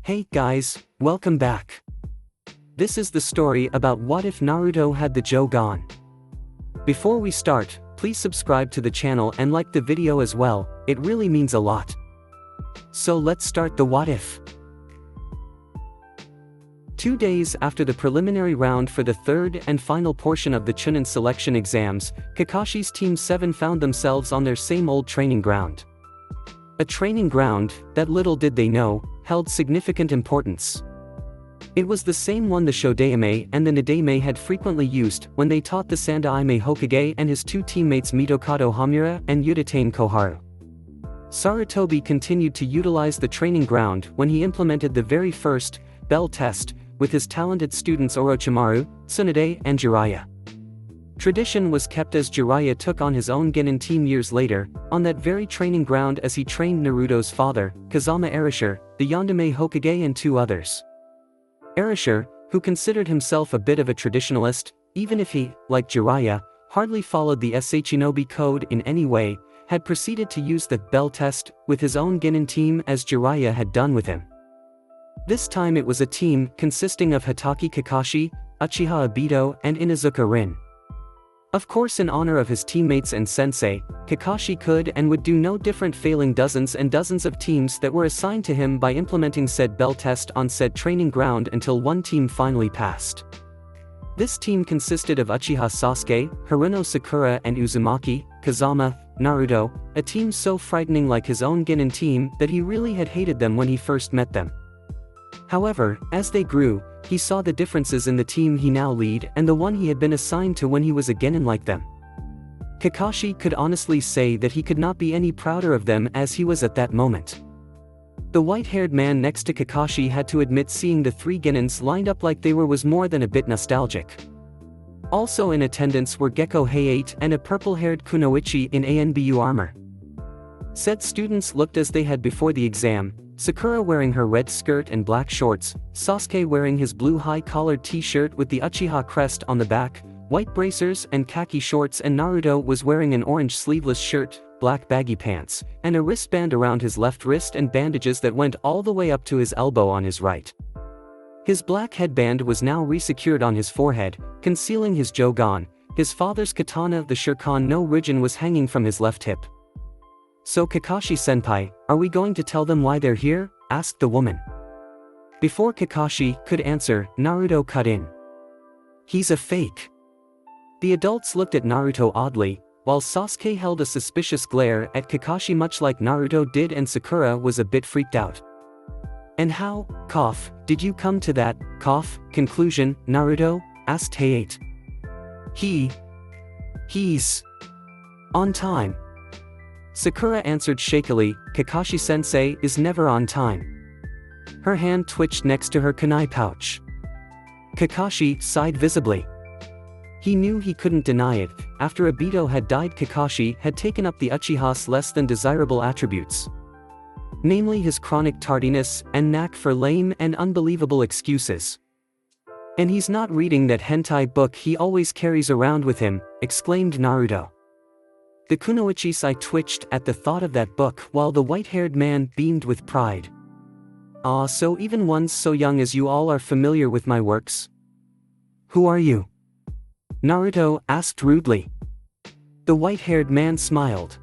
Hey guys, welcome back. This is the story about what if Naruto had the Jougan. Before we start, please subscribe to the channel and like the video as well, it really means a lot. So let's start the what if. 2 days after the preliminary round for the third and final portion of the Chunin selection exams, Kakashi's Team 7 found themselves on their same old training ground. A training ground, that little did they know, held significant importance. It was the same one the Shodaime and the Nidaime had frequently used when they taught the Sandaime Hokage and his two teammates Mitokado Hamura and Yuditane Koharu. Sarutobi continued to utilize the training ground when he implemented the very first bell test with his talented students Orochimaru, Tsunade and Jiraiya. Tradition was kept as Jiraiya took on his own Genin team years later, on that very training ground as he trained Naruto's father, Kazama Erasure, the Yondaime Hokage and 2 others. Erasure, who considered himself a bit of a traditionalist, even if he, like Jiraiya, hardly followed the Shinobi code in any way, had proceeded to use the bell test with his own Genin team as Jiraiya had done with him. This time it was a team consisting of Hatake Kakashi, Uchiha Obito and Inuzuka Rin. Of course, in honor of his teammates and sensei, Kakashi could and would do no different, failing dozens and dozens of teams that were assigned to him by implementing said bell test on said training ground until one team finally passed. This team consisted of Uchiha Sasuke, Haruno Sakura and Uzumaki, Kazama, Naruto, a team so frightening like his own Genin team that he really had hated them when he first met them. However, as they grew, he saw the differences in the team he now lead and the one he had been assigned to when he was a Genin like them. Kakashi could honestly say that he could not be any prouder of them as he was at that moment. The white-haired man next to Kakashi had to admit seeing the 3 Genins lined up like they were was more than a bit nostalgic. Also in attendance were Gekko Hayate and a purple-haired Kunoichi in ANBU armor. Said students looked as they had before the exam, Sakura wearing her red skirt and black shorts, Sasuke wearing his blue high-collared t-shirt with the Uchiha crest on the back, white bracers and khaki shorts, and Naruto was wearing an orange sleeveless shirt, black baggy pants, and a wristband around his left wrist and bandages that went all the way up to his elbow on his right. His black headband was now resecured on his forehead, concealing his Jougan. His father's katana, the Shuriken no Rijin, was hanging from his left hip. "So Kakashi-senpai, are we going to tell them why they're here?" asked the woman. Before Kakashi could answer, Naruto cut in. "He's a fake." The adults looked at Naruto oddly, while Sasuke held a suspicious glare at Kakashi much like Naruto did, and Sakura was a bit freaked out. "And how, did you come to that, conclusion, Naruto?" asked Hayate. He's on time." Sakura answered shakily. "Kakashi-sensei is never on time." Her hand twitched next to her kunai pouch. Kakashi sighed visibly. He knew he couldn't deny it. After Obito had died, Kakashi had taken up the Uchiha's less than desirable attributes. Namely his chronic tardiness and knack for lame and unbelievable excuses. "And he's not reading that hentai book he always carries around with him," exclaimed Naruto. The Kunoichi-sai twitched at the thought of that book while the white-haired man beamed with pride. "Ah, so even ones so young as you all are familiar with my works? Who are you?" Naruto asked rudely. The white-haired man smiled.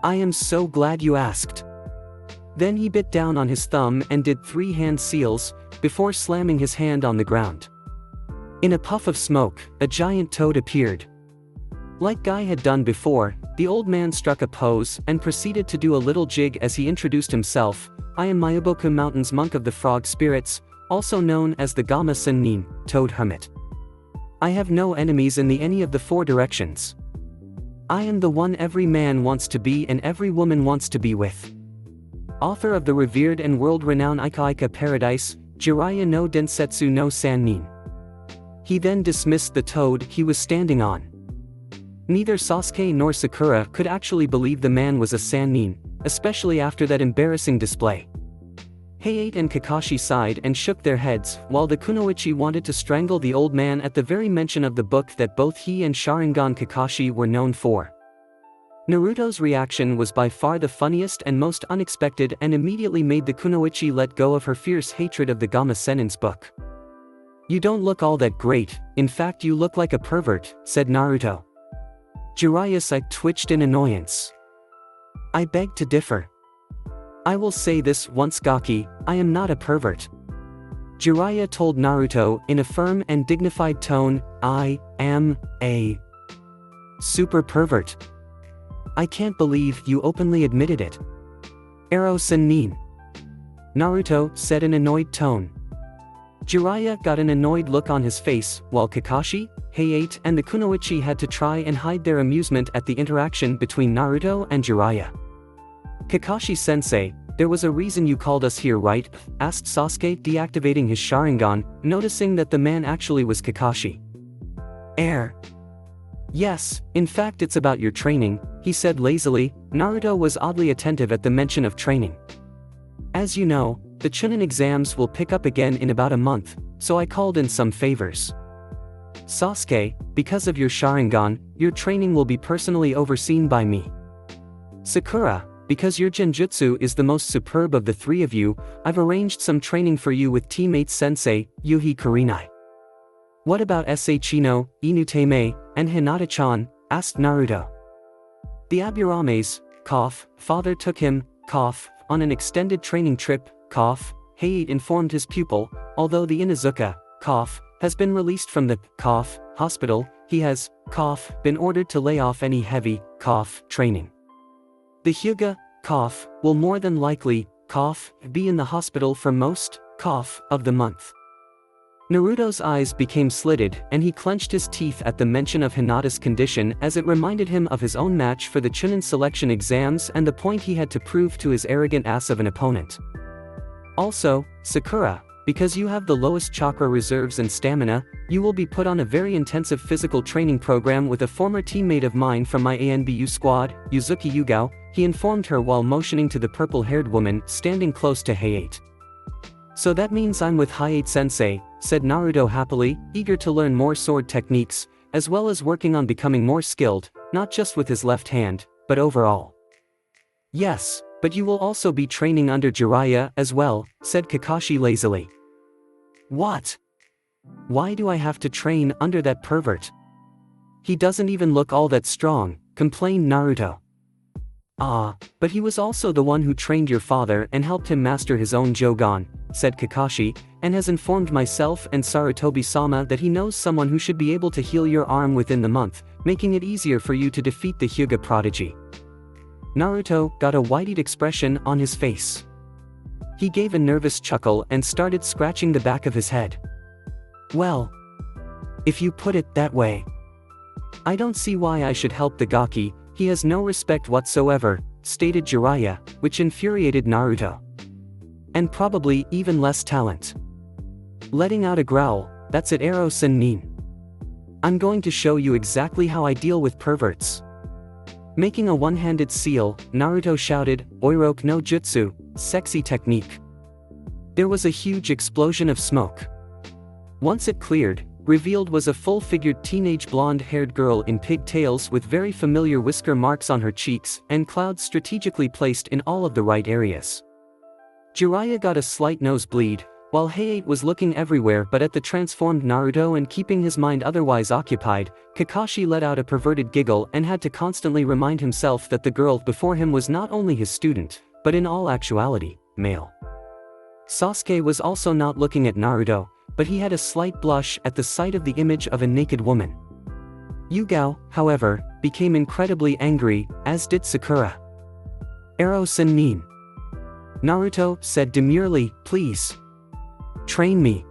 "I am so glad you asked." Then he bit down on his thumb and did 3 hand seals, before slamming his hand on the ground. In a puff of smoke, a giant toad appeared. Like Guy had done before, the old man struck a pose and proceeded to do a little jig as he introduced himself. "I am Myoboku Mountain's monk of the frog spirits, also known as the Gama Sennin, Toad Hermit. I have no enemies in any of the 4 directions. I am the one every man wants to be and every woman wants to be with. Author of the revered and world-renowned Ika Paradise, Jiraiya no Densetsu no Sannin." He then dismissed the toad he was standing on. Neither Sasuke nor Sakura could actually believe the man was a Sannin, especially after that embarrassing display. Hayate and Kakashi sighed and shook their heads, while the Kunoichi wanted to strangle the old man at the very mention of the book that both he and Sharingan Kakashi were known for. Naruto's reaction was by far the funniest and most unexpected and immediately made the kunoichi let go of her fierce hatred of the Gamma Senin's book. "You don't look all that great, in fact you look like a pervert," said Naruto. Jiraiya's eye twitched in annoyance. "I beg to differ. I will say this once Gaki, I am not a pervert." Jiraiya told Naruto in a firm and dignified tone, "I am a super pervert. I can't believe you openly admitted it." "Ero Sennin," Naruto said in annoyed tone. Jiraiya got an annoyed look on his face, while Kakashi, Hayate and the kunoichi had to try and hide their amusement at the interaction between Naruto and Jiraiya. "Kakashi-sensei, there was a reason you called us here, right?" asked Sasuke, deactivating his Sharingan, noticing that the man actually was Kakashi. "Yes, in fact it's about your training," he said lazily. Naruto was oddly attentive at the mention of training. "As you know, the Chunin exams will pick up again in about a month, so I called in some favors. Sasuke, because of your Sharingan, your training will be personally overseen by me. Sakura, because your Genjutsu is the most superb of the three of you, I've arranged some training for you with teammate Sensei, Yuhi Kurenai." "What about Chino, Inutame, and Hinata-chan?" asked Naruto. "The Aburame's, father took him, on an extended training trip, Hayate informed his pupil, although the Inuzuka, has been released from the, hospital, he has, been ordered to lay off any heavy, training. The Hyuga, will more than likely, be in the hospital for most, of the month." Naruto's eyes became slitted and he clenched his teeth at the mention of Hinata's condition, as it reminded him of his own match for the Chunin selection exams and the point he had to prove to his arrogant ass of an opponent. "Also, Sakura, because you have the lowest chakra reserves and stamina, you will be put on a very intensive physical training program with a former teammate of mine from my ANBU squad, Yuzuki Yugao," he informed her while motioning to the purple-haired woman standing close to Hayate. "So that means I'm with Hayate-sensei," said Naruto happily, eager to learn more sword techniques, as well as working on becoming more skilled, not just with his left hand, but overall. "Yes, but you will also be training under Jiraiya as well," said Kakashi lazily. "What? Why do I have to train under that pervert? He doesn't even look all that strong," complained Naruto. "Ah, but he was also the one who trained your father and helped him master his own Jougan," said Kakashi, "and has informed myself and Sarutobi-sama that he knows someone who should be able to heal your arm within the month, making it easier for you to defeat the Hyuga prodigy." Naruto got a wide-eyed expression on his face. He gave a nervous chuckle and started scratching the back of his head. "Well, if you put it that way, I don't see why I should help the Gaki. He has no respect whatsoever," stated Jiraiya, which infuriated Naruto. "And probably even less talent." Letting out a growl, "That's it, Ero Sennin. I'm going to show you exactly how I deal with perverts." Making a one-handed seal, Naruto shouted, "Oiroke no Jutsu, sexy technique." There was a huge explosion of smoke. Once it cleared, revealed was a full-figured teenage blonde-haired girl in pigtails with very familiar whisker marks on her cheeks and clouds strategically placed in all of the right areas. Jiraiya got a slight nosebleed, while Hayate was looking everywhere but at the transformed Naruto and keeping his mind otherwise occupied. Kakashi let out a perverted giggle and had to constantly remind himself that the girl before him was not only his student, but in all actuality, male. Sasuke was also not looking at Naruto, but he had a slight blush at the sight of the image of a naked woman. Yugao, however, became incredibly angry, as did Sakura. "Ero Sennin," Naruto said demurely, "please train me,"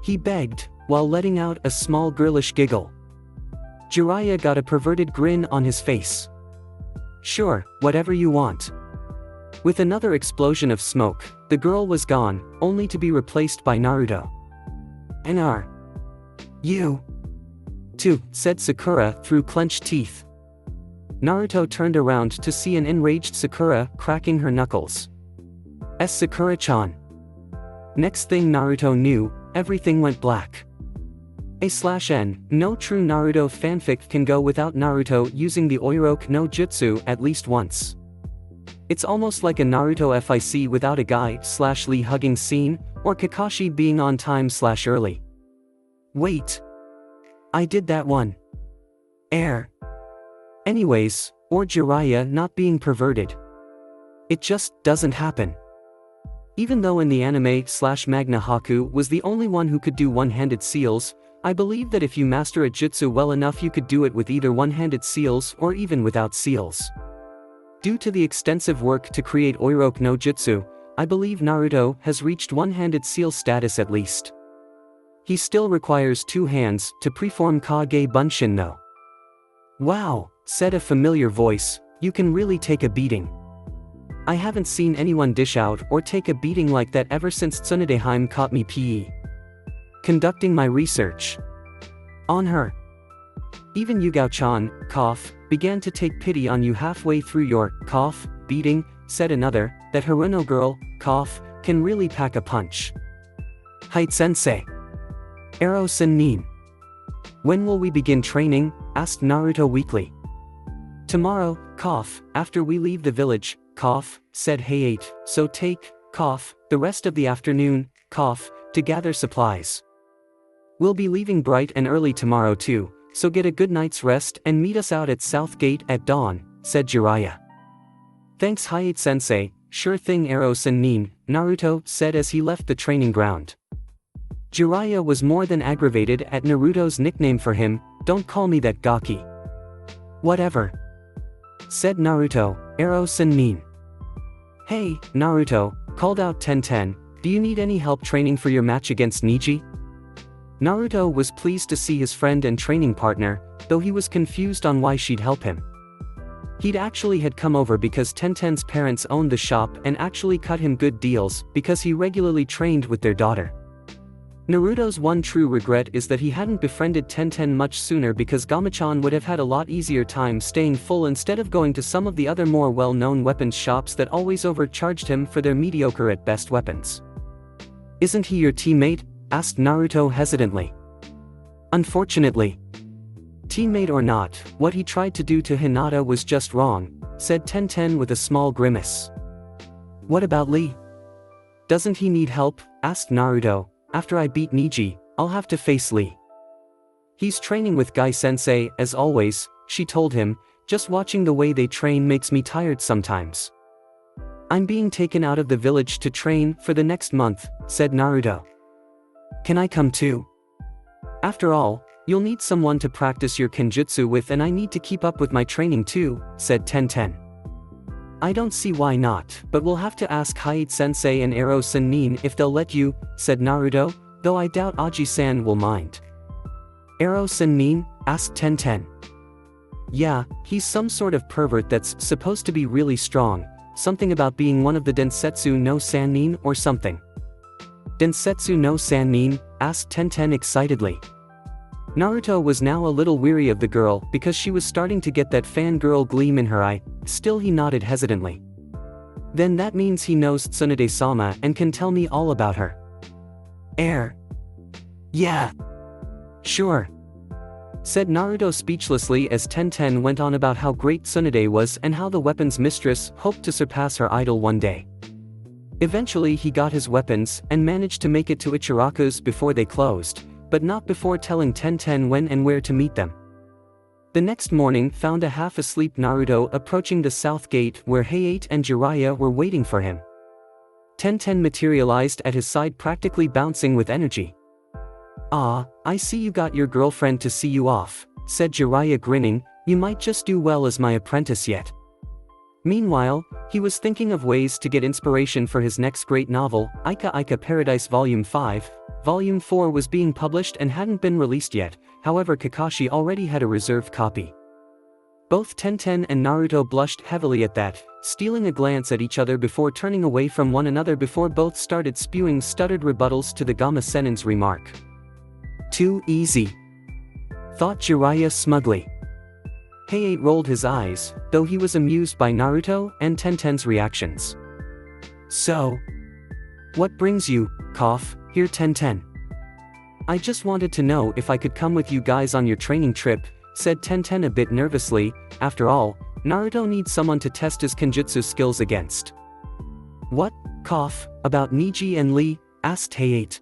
he begged, while letting out a small girlish giggle. Jiraiya got a perverted grin on his face. "Sure, whatever you want." With another explosion of smoke, the girl was gone, only to be replaced by Naruto. "Are you too?" said Sakura through clenched teeth. Naruto turned around to see an enraged Sakura cracking her knuckles. Sakura-chan." Next thing Naruto knew, everything went black. A/N, no true Naruto fanfic can go without Naruto using the Oiroke no Jutsu at least once. It's almost like a Naruto fic without a Guy/Lee hugging scene, or Kakashi being on time/early. Wait. I did that one. Anyways, or Jiraiya not being perverted. It just doesn't happen. Even though in the anime/manga Haku was the only one who could do one-handed seals, I believe that if you master a jutsu well enough you could do it with either one-handed seals or even without seals. Due to the extensive work to create Oiroke no Jutsu, I believe Naruto has reached one-handed seal status at least. He still requires two hands to perform Kage Bunshin though. Wow, said a familiar voice, you can really take a beating. I haven't seen anyone dish out or take a beating like that ever since Tsunadeheim caught me conducting my research on her. Even Yugao-chan, began to take pity on you halfway through your, beating, said another, that Haruno girl, can really pack a punch. Height-sensei. Ero Sennin. When will we begin training? Asked Naruto weakly. Tomorrow, after we leave the village, said Hayate, so take, the rest of the afternoon, to gather supplies. We'll be leaving bright and early tomorrow too, so get a good night's rest and meet us out at South Gate at dawn, said Jiraiya. Thanks Hayate-sensei, sure thing Ero Sennin, Naruto said as he left the training ground. Jiraiya was more than aggravated at Naruto's nickname for him, don't call me that Gaki. Whatever. Said Naruto, Ero Sennin. Hey, Naruto, called out Tenten, do you need any help training for your match against Niji? Naruto was pleased to see his friend and training partner, though he was confused on why she'd help him. He'd actually had come over because Tenten's parents owned the shop and actually cut him good deals because he regularly trained with their daughter. Naruto's one true regret is that he hadn't befriended Tenten much sooner because Gamachan would have had a lot easier time staying full instead of going to some of the other more well-known weapons shops that always overcharged him for their mediocre at best weapons. Isn't he your teammate? Asked Naruto hesitantly. Unfortunately. Teammate or not, what he tried to do to Hinata was just wrong, said Tenten with a small grimace. What about Lee? Doesn't he need help? Asked Naruto. After I beat Niji, I'll have to face Lee. He's training with Guy-sensei, as always, she told him, just watching the way they train makes me tired sometimes. I'm being taken out of the village to train for the next month, said Naruto. Can I come too? After all, you'll need someone to practice your kenjutsu with and I need to keep up with my training too, said Tenten. I don't see why not, but we'll have to ask Hayate-sensei and Ero Sennin if they'll let you, said Naruto, though I doubt Aji-san will mind. Ero Sennin? Asked Tenten. Yeah, he's some sort of pervert that's supposed to be really strong, something about being one of the Densetsu no Sannin or something. Densetsu no Sannin? Asked Tenten excitedly. Naruto was now a little weary of the girl because she was starting to get that fangirl gleam in her eye, still he nodded hesitantly. Then that means he knows Tsunade-sama and can tell me all about her. Yeah. Sure. Said Naruto speechlessly as Tenten went on about how great Tsunade was and how the weapons mistress hoped to surpass her idol one day. Eventually he got his weapons and managed to make it to Ichiraku's before they closed, but not before telling Tenten when and where to meet them. The next morning found a half-asleep Naruto approaching the south gate where Hayate and Jiraiya were waiting for him. Tenten materialized at his side practically bouncing with energy. Ah, I see you got your girlfriend to see you off, said Jiraiya grinning, you might just do well as my apprentice yet. Meanwhile, he was thinking of ways to get inspiration for his next great novel, Ika Paradise Volume 5. Volume 4 was being published and hadn't been released yet, however Kakashi already had a reserved copy. Both Tenten and Naruto blushed heavily at that, stealing a glance at each other before turning away from one another before both started spewing stuttered rebuttals to the Gama Senin's remark. Too easy, thought Jiraiya smugly. Hayate rolled his eyes, though he was amused by Naruto and Tenten's reactions. So, what brings you, here Tenten? I just wanted to know if I could come with you guys on your training trip, said Tenten a bit nervously. After all, Naruto needs someone to test his Kenjutsu skills against. What? Cough, about Niji and Lee? Asked Hayate.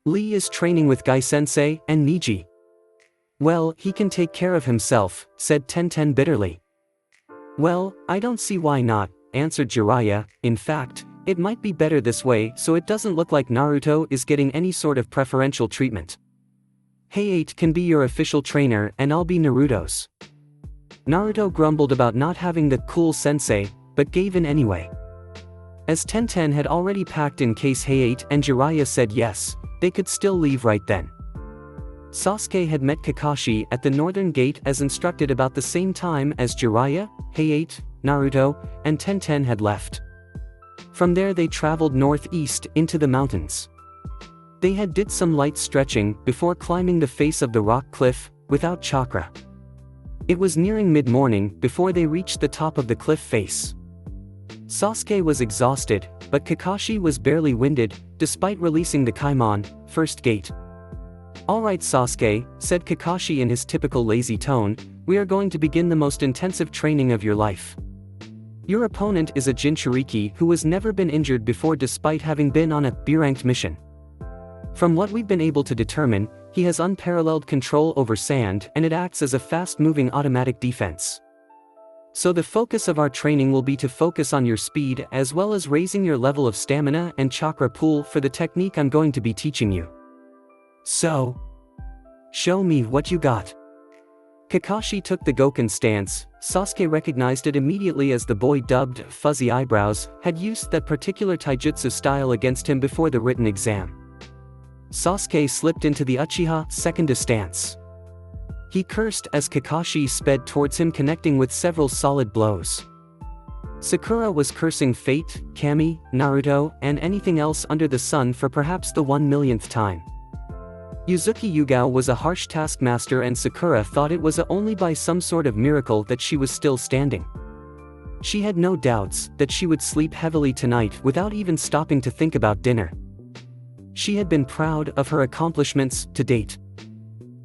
Lee is training with Gai-sensei and Niji. Well, he can take care of himself, said Tenten bitterly. Well, I don't see why not, answered Jiraiya. In fact, it might be better this way so it doesn't look like Naruto is getting any sort of preferential treatment. Hayate can be your official trainer and I'll be Naruto's. Naruto grumbled about not having the cool sensei, but gave in anyway. As Tenten had already packed in case Hayate and Jiraiya said yes, they could still leave right then. Sasuke had met Kakashi at the northern gate as instructed about the same time as Jiraiya, Hayate, Naruto, and Tenten had left. From there they traveled northeast into the mountains. They had did some light stretching before climbing the face of the rock cliff, without chakra. It was nearing mid-morning before they reached the top of the cliff face. Sasuke was exhausted, but Kakashi was barely winded, despite releasing the Kaimon, first gate. Alright Sasuke, said Kakashi in his typical lazy tone, we are going to begin the most intensive training of your life. Your opponent is a Jinchuriki who has never been injured before despite having been on a B-ranked mission. From what we've been able to determine, he has unparalleled control over sand and it acts as a fast-moving automatic defense. So the focus of our training will be to focus on your speed as well as raising your level of stamina and chakra pool for the technique I'm going to be teaching you. So, show me what you got. Kakashi took the Goken stance. Sasuke recognized it immediately as the boy dubbed Fuzzy Eyebrows had used that particular taijutsu style against him before the written exam. Sasuke slipped into the Uchiha second stance. He cursed as Kakashi sped towards him, connecting with several solid blows. Sakura was cursing fate, Kami, Naruto, and anything else under the sun for perhaps the 1,000,000th time. Yuzuki Yugao was a harsh taskmaster and Sakura thought it was only by some sort of miracle that she was still standing. She had no doubts that she would sleep heavily tonight without even stopping to think about dinner. She had been proud of her accomplishments to date.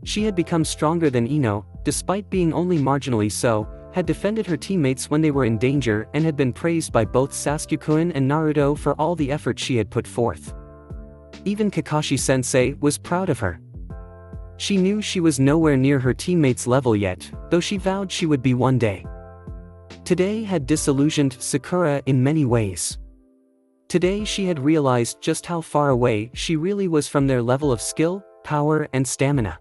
She had become stronger than Ino, despite being only marginally so, had defended her teammates when they were in danger and had been praised by both Sasuke-kun and Naruto for all the effort she had put forth. Even Kakashi-sensei was proud of her. She knew she was nowhere near her teammates' level yet, though she vowed she would be one day. Today had disillusioned Sakura in many ways. Today she had realized just how far away she really was from their level of skill, power, and stamina.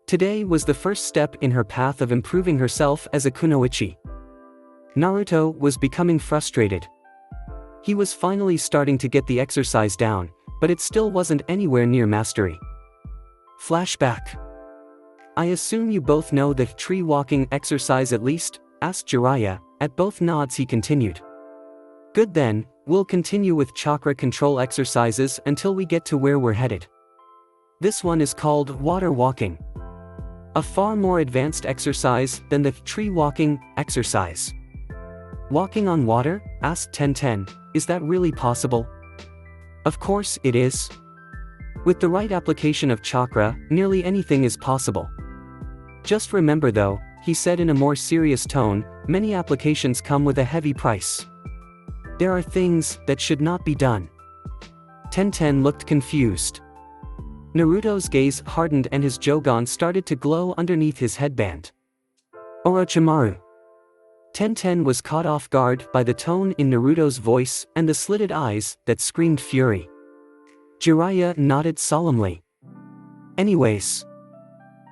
Today was the first step in her path of improving herself as a kunoichi. Naruto was becoming frustrated. He was finally starting to get the exercise down, but it still wasn't anywhere near mastery. Flashback. I assume you both know the tree walking exercise at least? Asked Jiraiya. At both nods he continued. Good then, we'll continue with chakra control exercises until we get to where we're headed. This one is called water walking. A far more advanced exercise than the tree walking exercise. Walking on water? Asked Tenten. Is that really possible? Of course it is. With the right application of chakra, nearly anything is possible. Just remember though, he said in a more serious tone, many applications come with a heavy price. There are things that should not be done. Tenten looked confused. Naruto's gaze hardened and his Jougan started to glow underneath his headband. Orochimaru. Tenten was caught off guard by the tone in Naruto's voice and the slitted eyes that screamed fury. Jiraiya nodded solemnly. Anyways,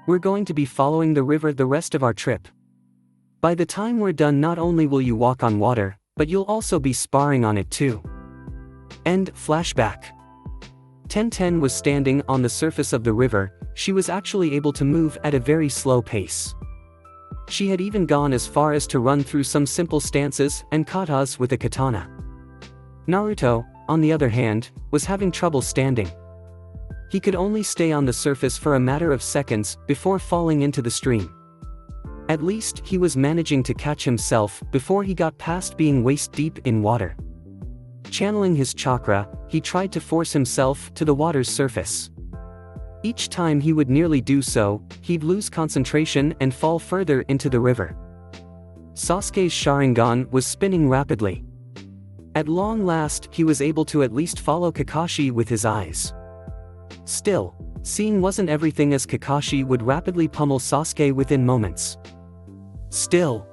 we're going to be following the river the rest of our trip. By the time we're done, not only will you walk on water, but you'll also be sparring on it too. End flashback. Tenten was standing on the surface of the river. She was actually able to move at a very slow pace. She had even gone as far as to run through some simple stances and katas with a katana. Naruto, on the other hand, was having trouble standing. He could only stay on the surface for a matter of seconds before falling into the stream. At least he was managing to catch himself before he got past being waist-deep in water. Channeling his chakra, he tried to force himself to the water's surface. Each time he would nearly do so, he'd lose concentration and fall further into the river. Sasuke's Sharingan was spinning rapidly. At long last, he was able to at least follow Kakashi with his eyes. Still, seeing wasn't everything, as Kakashi would rapidly pummel Sasuke within moments. Still,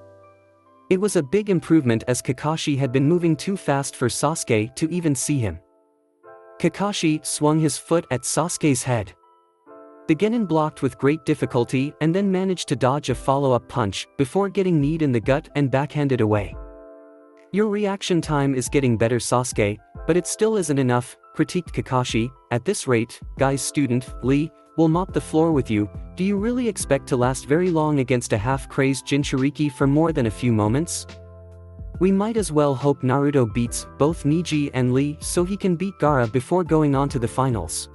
it was a big improvement, as Kakashi had been moving too fast for Sasuke to even see him. Kakashi swung his foot at Sasuke's head. The genin blocked with great difficulty and then managed to dodge a follow-up punch before getting kneed in the gut and backhanded away. "Your reaction time is getting better, Sasuke, but it still isn't enough," critiqued Kakashi. "At this rate, guy's student, Lee, will mop the floor with you. Do you really expect to last very long against a half-crazed Jinchuriki for more than a few moments? We might as well hope Naruto beats both Neji and Lee so he can beat Gaara before going on to the finals."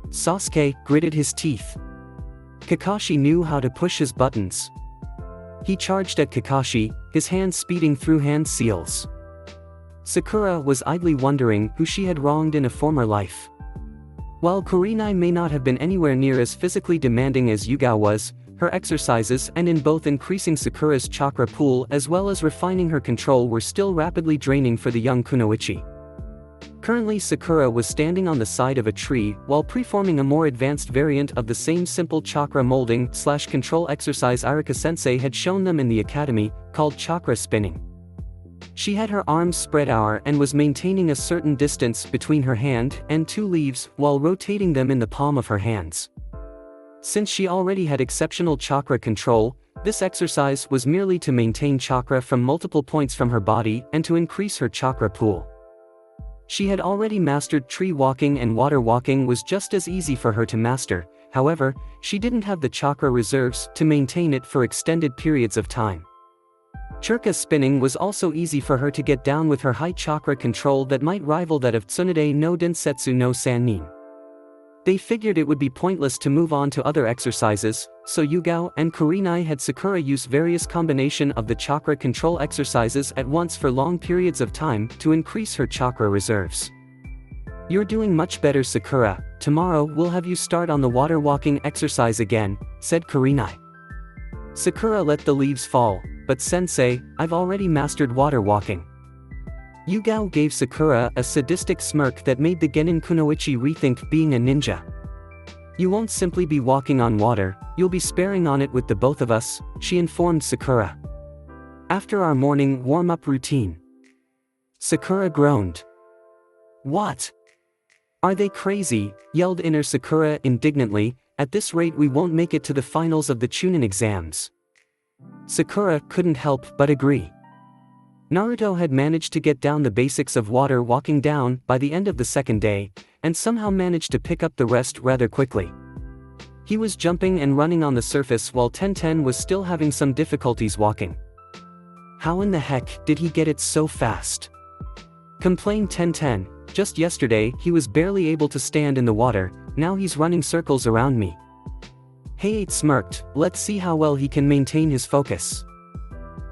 Sasuke gritted his teeth. Kakashi knew how to push his buttons. He charged at Kakashi, his hands speeding through hand seals. Sakura was idly wondering who she had wronged in a former life. While Kurenai may not have been anywhere near as physically demanding as Yuga was, her exercises and in both increasing Sakura's chakra pool as well as refining her control were still rapidly draining for the young Kunoichi. Currently, Sakura was standing on the side of a tree while preforming a more advanced variant of the same simple chakra molding/control exercise Iruka-sensei had shown them in the academy, called chakra spinning. She had her arms spread out and was maintaining a certain distance between her hand and two leaves while rotating them in the palm of her hands. Since she already had exceptional chakra control, this exercise was merely to maintain chakra from multiple points from her body and to increase her chakra pool. She had already mastered tree walking, and water walking was just as easy for her to master. However, she didn't have the chakra reserves to maintain it for extended periods of time. Churka spinning was also easy for her to get down with her high chakra control that might rival that of Tsunade no Densetsu no Sannin. They figured it would be pointless to move on to other exercises, so Yugao and Kurenai had Sakura use various combination of the chakra control exercises at once for long periods of time to increase her chakra reserves. "You're doing much better, Sakura. Tomorrow we'll have you start on the water walking exercise again," said Kurenai. Sakura let the leaves fall. "But sensei, I've already mastered water walking." Yugao gave Sakura a sadistic smirk that made the genin Kunoichi rethink being a ninja. "You won't simply be walking on water, you'll be sparring on it with the both of us," she informed Sakura. "After our morning warm-up routine." Sakura groaned. "What? Are they crazy?" yelled inner Sakura indignantly. "At this rate we won't make it to the finals of the Chunin exams." Sakura couldn't help but agree. Naruto had managed to get down the basics of water walking down by the end of the second day, and somehow managed to pick up the rest rather quickly. He was jumping and running on the surface while Tenten was still having some difficulties walking. "How in the heck did he get it so fast?" complained Tenten. "Just yesterday he was barely able to stand in the water, now he's running circles around me." Heiei smirked. "Let's see how well he can maintain his focus."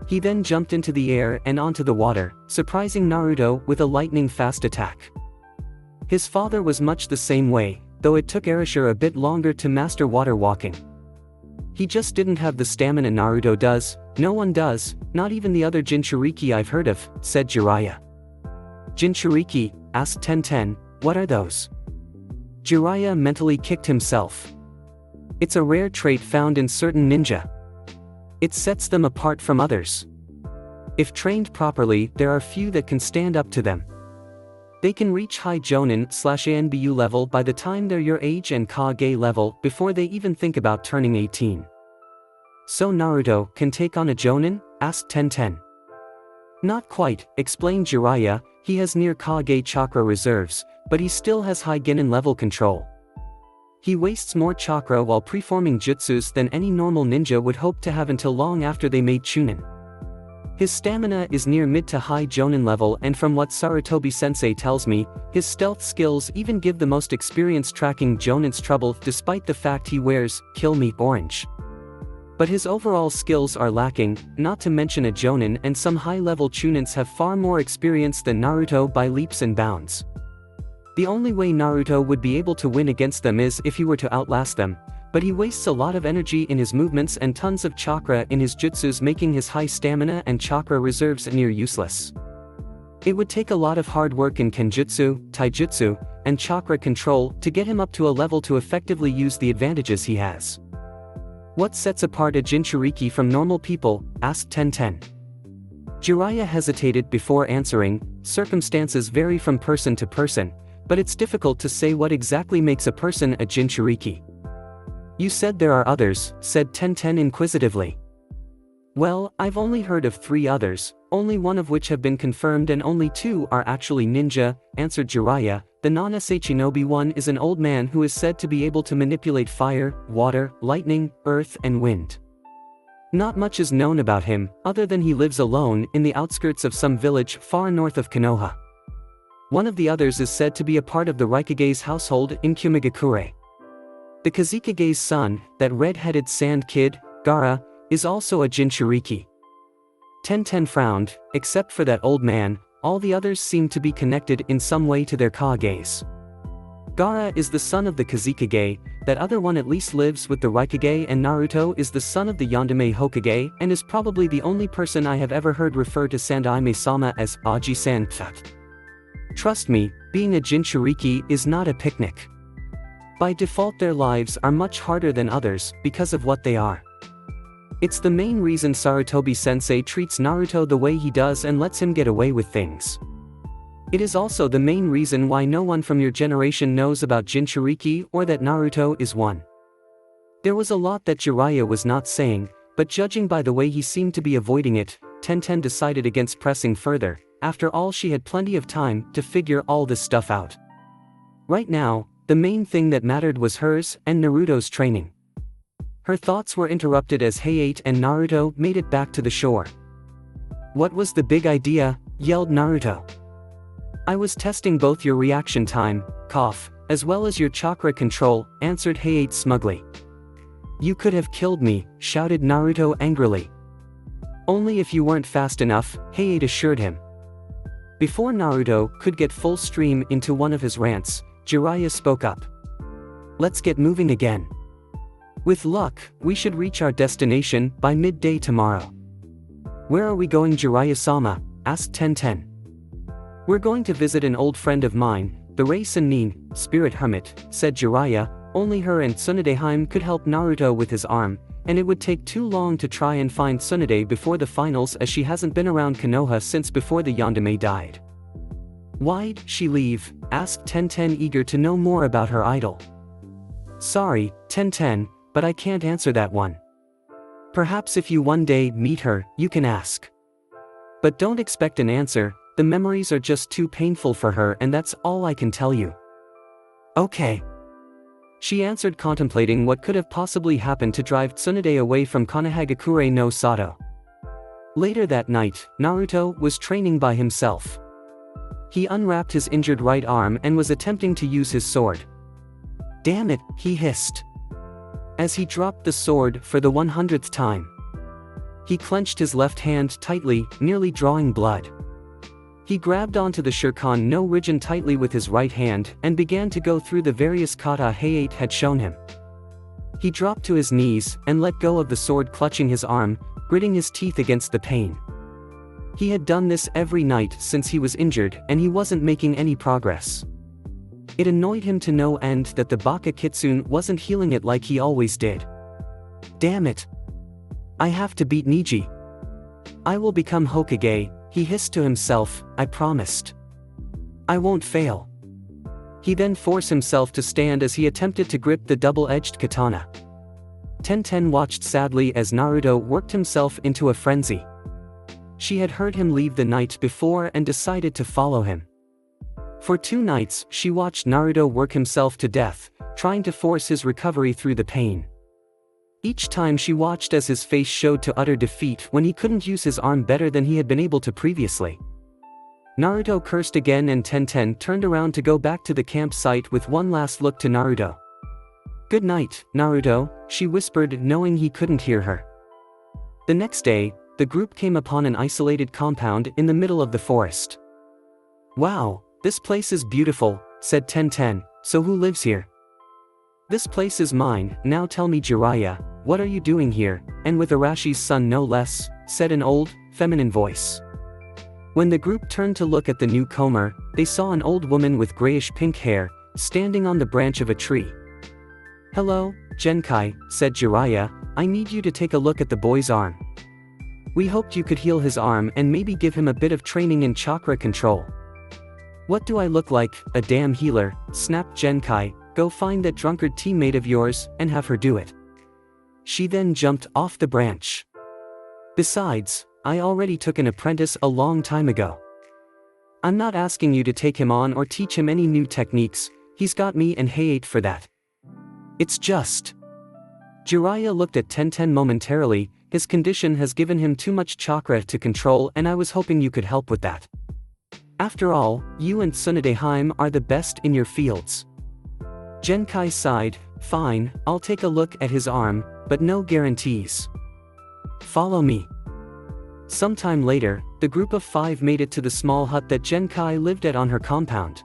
He then jumped into the air and onto the water, surprising Naruto with a lightning-fast attack. His father was much the same way, though it took Erasure a bit longer to master water walking. "He just didn't have the stamina Naruto does. No one does, not even the other Jinchuriki I've heard of," said Jiraiya. "Jinchuriki?" asked Tenten. "What are those?" Jiraiya mentally kicked himself. "It's a rare trait found in certain ninja. It sets them apart from others. If trained properly, there are few that can stand up to them. They can reach high Jonin/Anbu level by the time they're your age and Kage level before they even think about turning 18. "So Naruto can take on a Jonin?" asked Tenten. "Not quite," explained Jiraiya. "He has near Kage chakra reserves, but he still has high Genin level control. He wastes more chakra while preforming jutsus than any normal ninja would hope to have until long after they made Chunin. His stamina is near mid to high Jonin level, and from what Sarutobi-sensei tells me, his stealth skills even give the most experienced tracking Jonins trouble despite the fact he wears Kill Me Orange. But his overall skills are lacking, not to mention a Jonin and some high-level Chunins have far more experience than Naruto by leaps and bounds." The only way Naruto would be able to win against them is if he were to outlast them, but he wastes a lot of energy in his movements and tons of chakra in his jutsus, making his high stamina and chakra reserves near useless. It would take a lot of hard work in Kenjutsu, Taijutsu, and chakra control to get him up to a level to effectively use the advantages he has. What sets apart a Jinchuriki from normal people? Asked Tenten. Jiraiya hesitated before answering. Circumstances vary from person to person, but it's difficult to say what exactly makes a person a Jinchuriki. You said there are others, said Tenten inquisitively. Well, I've only heard of 3 others, only one of which have been confirmed and only 2 are actually ninja, answered Jiraiya. The non-shinobi one is an old man who is said to be able to manipulate fire, water, lightning, earth and wind. Not much is known about him, other than he lives alone in the outskirts of some village far north of Konoha. One of the others is said to be a part of the Raikage's household in Kumigakure. The Kazekage's son, that red-headed sand kid, Gaara, is also a Jinchuriki. Tenten frowned. Except for that old man, all the others seem to be connected in some way to their Kages. Gaara is the son of the Kazekage, that other one at least lives with the Raikage, and Naruto is the son of the Yandere Hokage and is probably the only person I have ever heard refer to Sandaime-sama as Aji-san. Trust me, being a Jinchuriki is not a picnic. By default their lives are much harder than others because of what they are. It's the main reason Sarutobi-sensei treats Naruto the way he does and lets him get away with things. It is also the main reason why no one from your generation knows about Jinchuriki or that Naruto is one. There was a lot that Jiraiya was not saying, but judging by the way he seemed to be avoiding it, Tenten decided against pressing further. After all, she had plenty of time to figure all this stuff out. Right now, the main thing that mattered was hers and Naruto's training. Her thoughts were interrupted as Hayate and Naruto made it back to the shore. What was the big idea? Yelled Naruto. I was testing both your reaction time, cough, as well as your chakra control, answered Hayate smugly. You could have killed me, shouted Naruto angrily. Only if you weren't fast enough, Hayate assured him. Before Naruto could get full stream into one of his rants, Jiraiya spoke up. Let's get moving again. With luck, we should reach our destination by midday tomorrow. Where are we going, Jiraiya-sama? Asked Tenten. We're going to visit an old friend of mine, the Rei-Sennin, spirit hermit, said Jiraiya. Only her and Tsunadeheim could help Naruto with his arm, and it would take too long to try and find Tsunade before the finals, as she hasn't been around Konoha since before the Yandere died. Why'd she leave? Asked Tenten, eager to know more about her idol. Sorry, Tenten, but I can't answer that one. Perhaps if you one day meet her, you can ask. But don't expect an answer, the memories are just too painful for her, and that's all I can tell you. Okay. She answered, contemplating what could have possibly happened to drive Tsunade away from Konohagakure no Sato. Later that night, Naruto was training by himself. He unwrapped his injured right arm and was attempting to use his sword. Damn it, he hissed. As he dropped the sword for the 100th time. He clenched his left hand tightly, nearly drawing blood. He grabbed onto the Shuriken no Rijin tightly with his right hand and began to go through the various kata Hayate had shown him. He dropped to his knees and let go of the sword, clutching his arm, gritting his teeth against the pain. He had done this every night since he was injured, and he wasn't making any progress. It annoyed him to no end that the Baka Kitsune wasn't healing it like he always did. Damn it. I have to beat Niji. I will become Hokage, he hissed to himself, I promised. I won't fail. He then forced himself to stand as he attempted to grip the double-edged katana. Tenten watched sadly as Naruto worked himself into a frenzy. She had heard him leave the night before and decided to follow him. For 2 nights, she watched Naruto work himself to death, trying to force his recovery through the pain. Each time she watched as his face showed to utter defeat when he couldn't use his arm better than he had been able to previously. Naruto cursed again, and Tenten turned around to go back to the campsite with one last look to Naruto. Good night, Naruto, she whispered, knowing he couldn't hear her. The next day, the group came upon an isolated compound in the middle of the forest. Wow, this place is beautiful, said Tenten, so who lives here? This place is mine, now tell me Jiraiya, what are you doing here, and with Arashi's son no less, said an old, feminine voice. When the group turned to look at the newcomer, they saw an old woman with grayish-pink hair, standing on the branch of a tree. Hello, Genkai, said Jiraiya, I need you to take a look at the boy's arm. We hoped you could heal his arm and maybe give him a bit of training in chakra control. What do I look like, a damn healer, snapped Genkai, go find that drunkard teammate of yours, and have her do it. She then jumped off the branch. Besides, I already took an apprentice a long time ago. I'm not asking you to take him on or teach him any new techniques, he's got me and hate for that. It's just. Jiraiya looked at Tenten momentarily, his condition has given him too much chakra to control and I was hoping you could help with that. After all, you and Tsunadeheim are the best in your fields. Genkai sighed, fine, I'll take a look at his arm, but no guarantees. Follow me. Sometime later, the group of 5 made it to the small hut that Genkai lived at on her compound.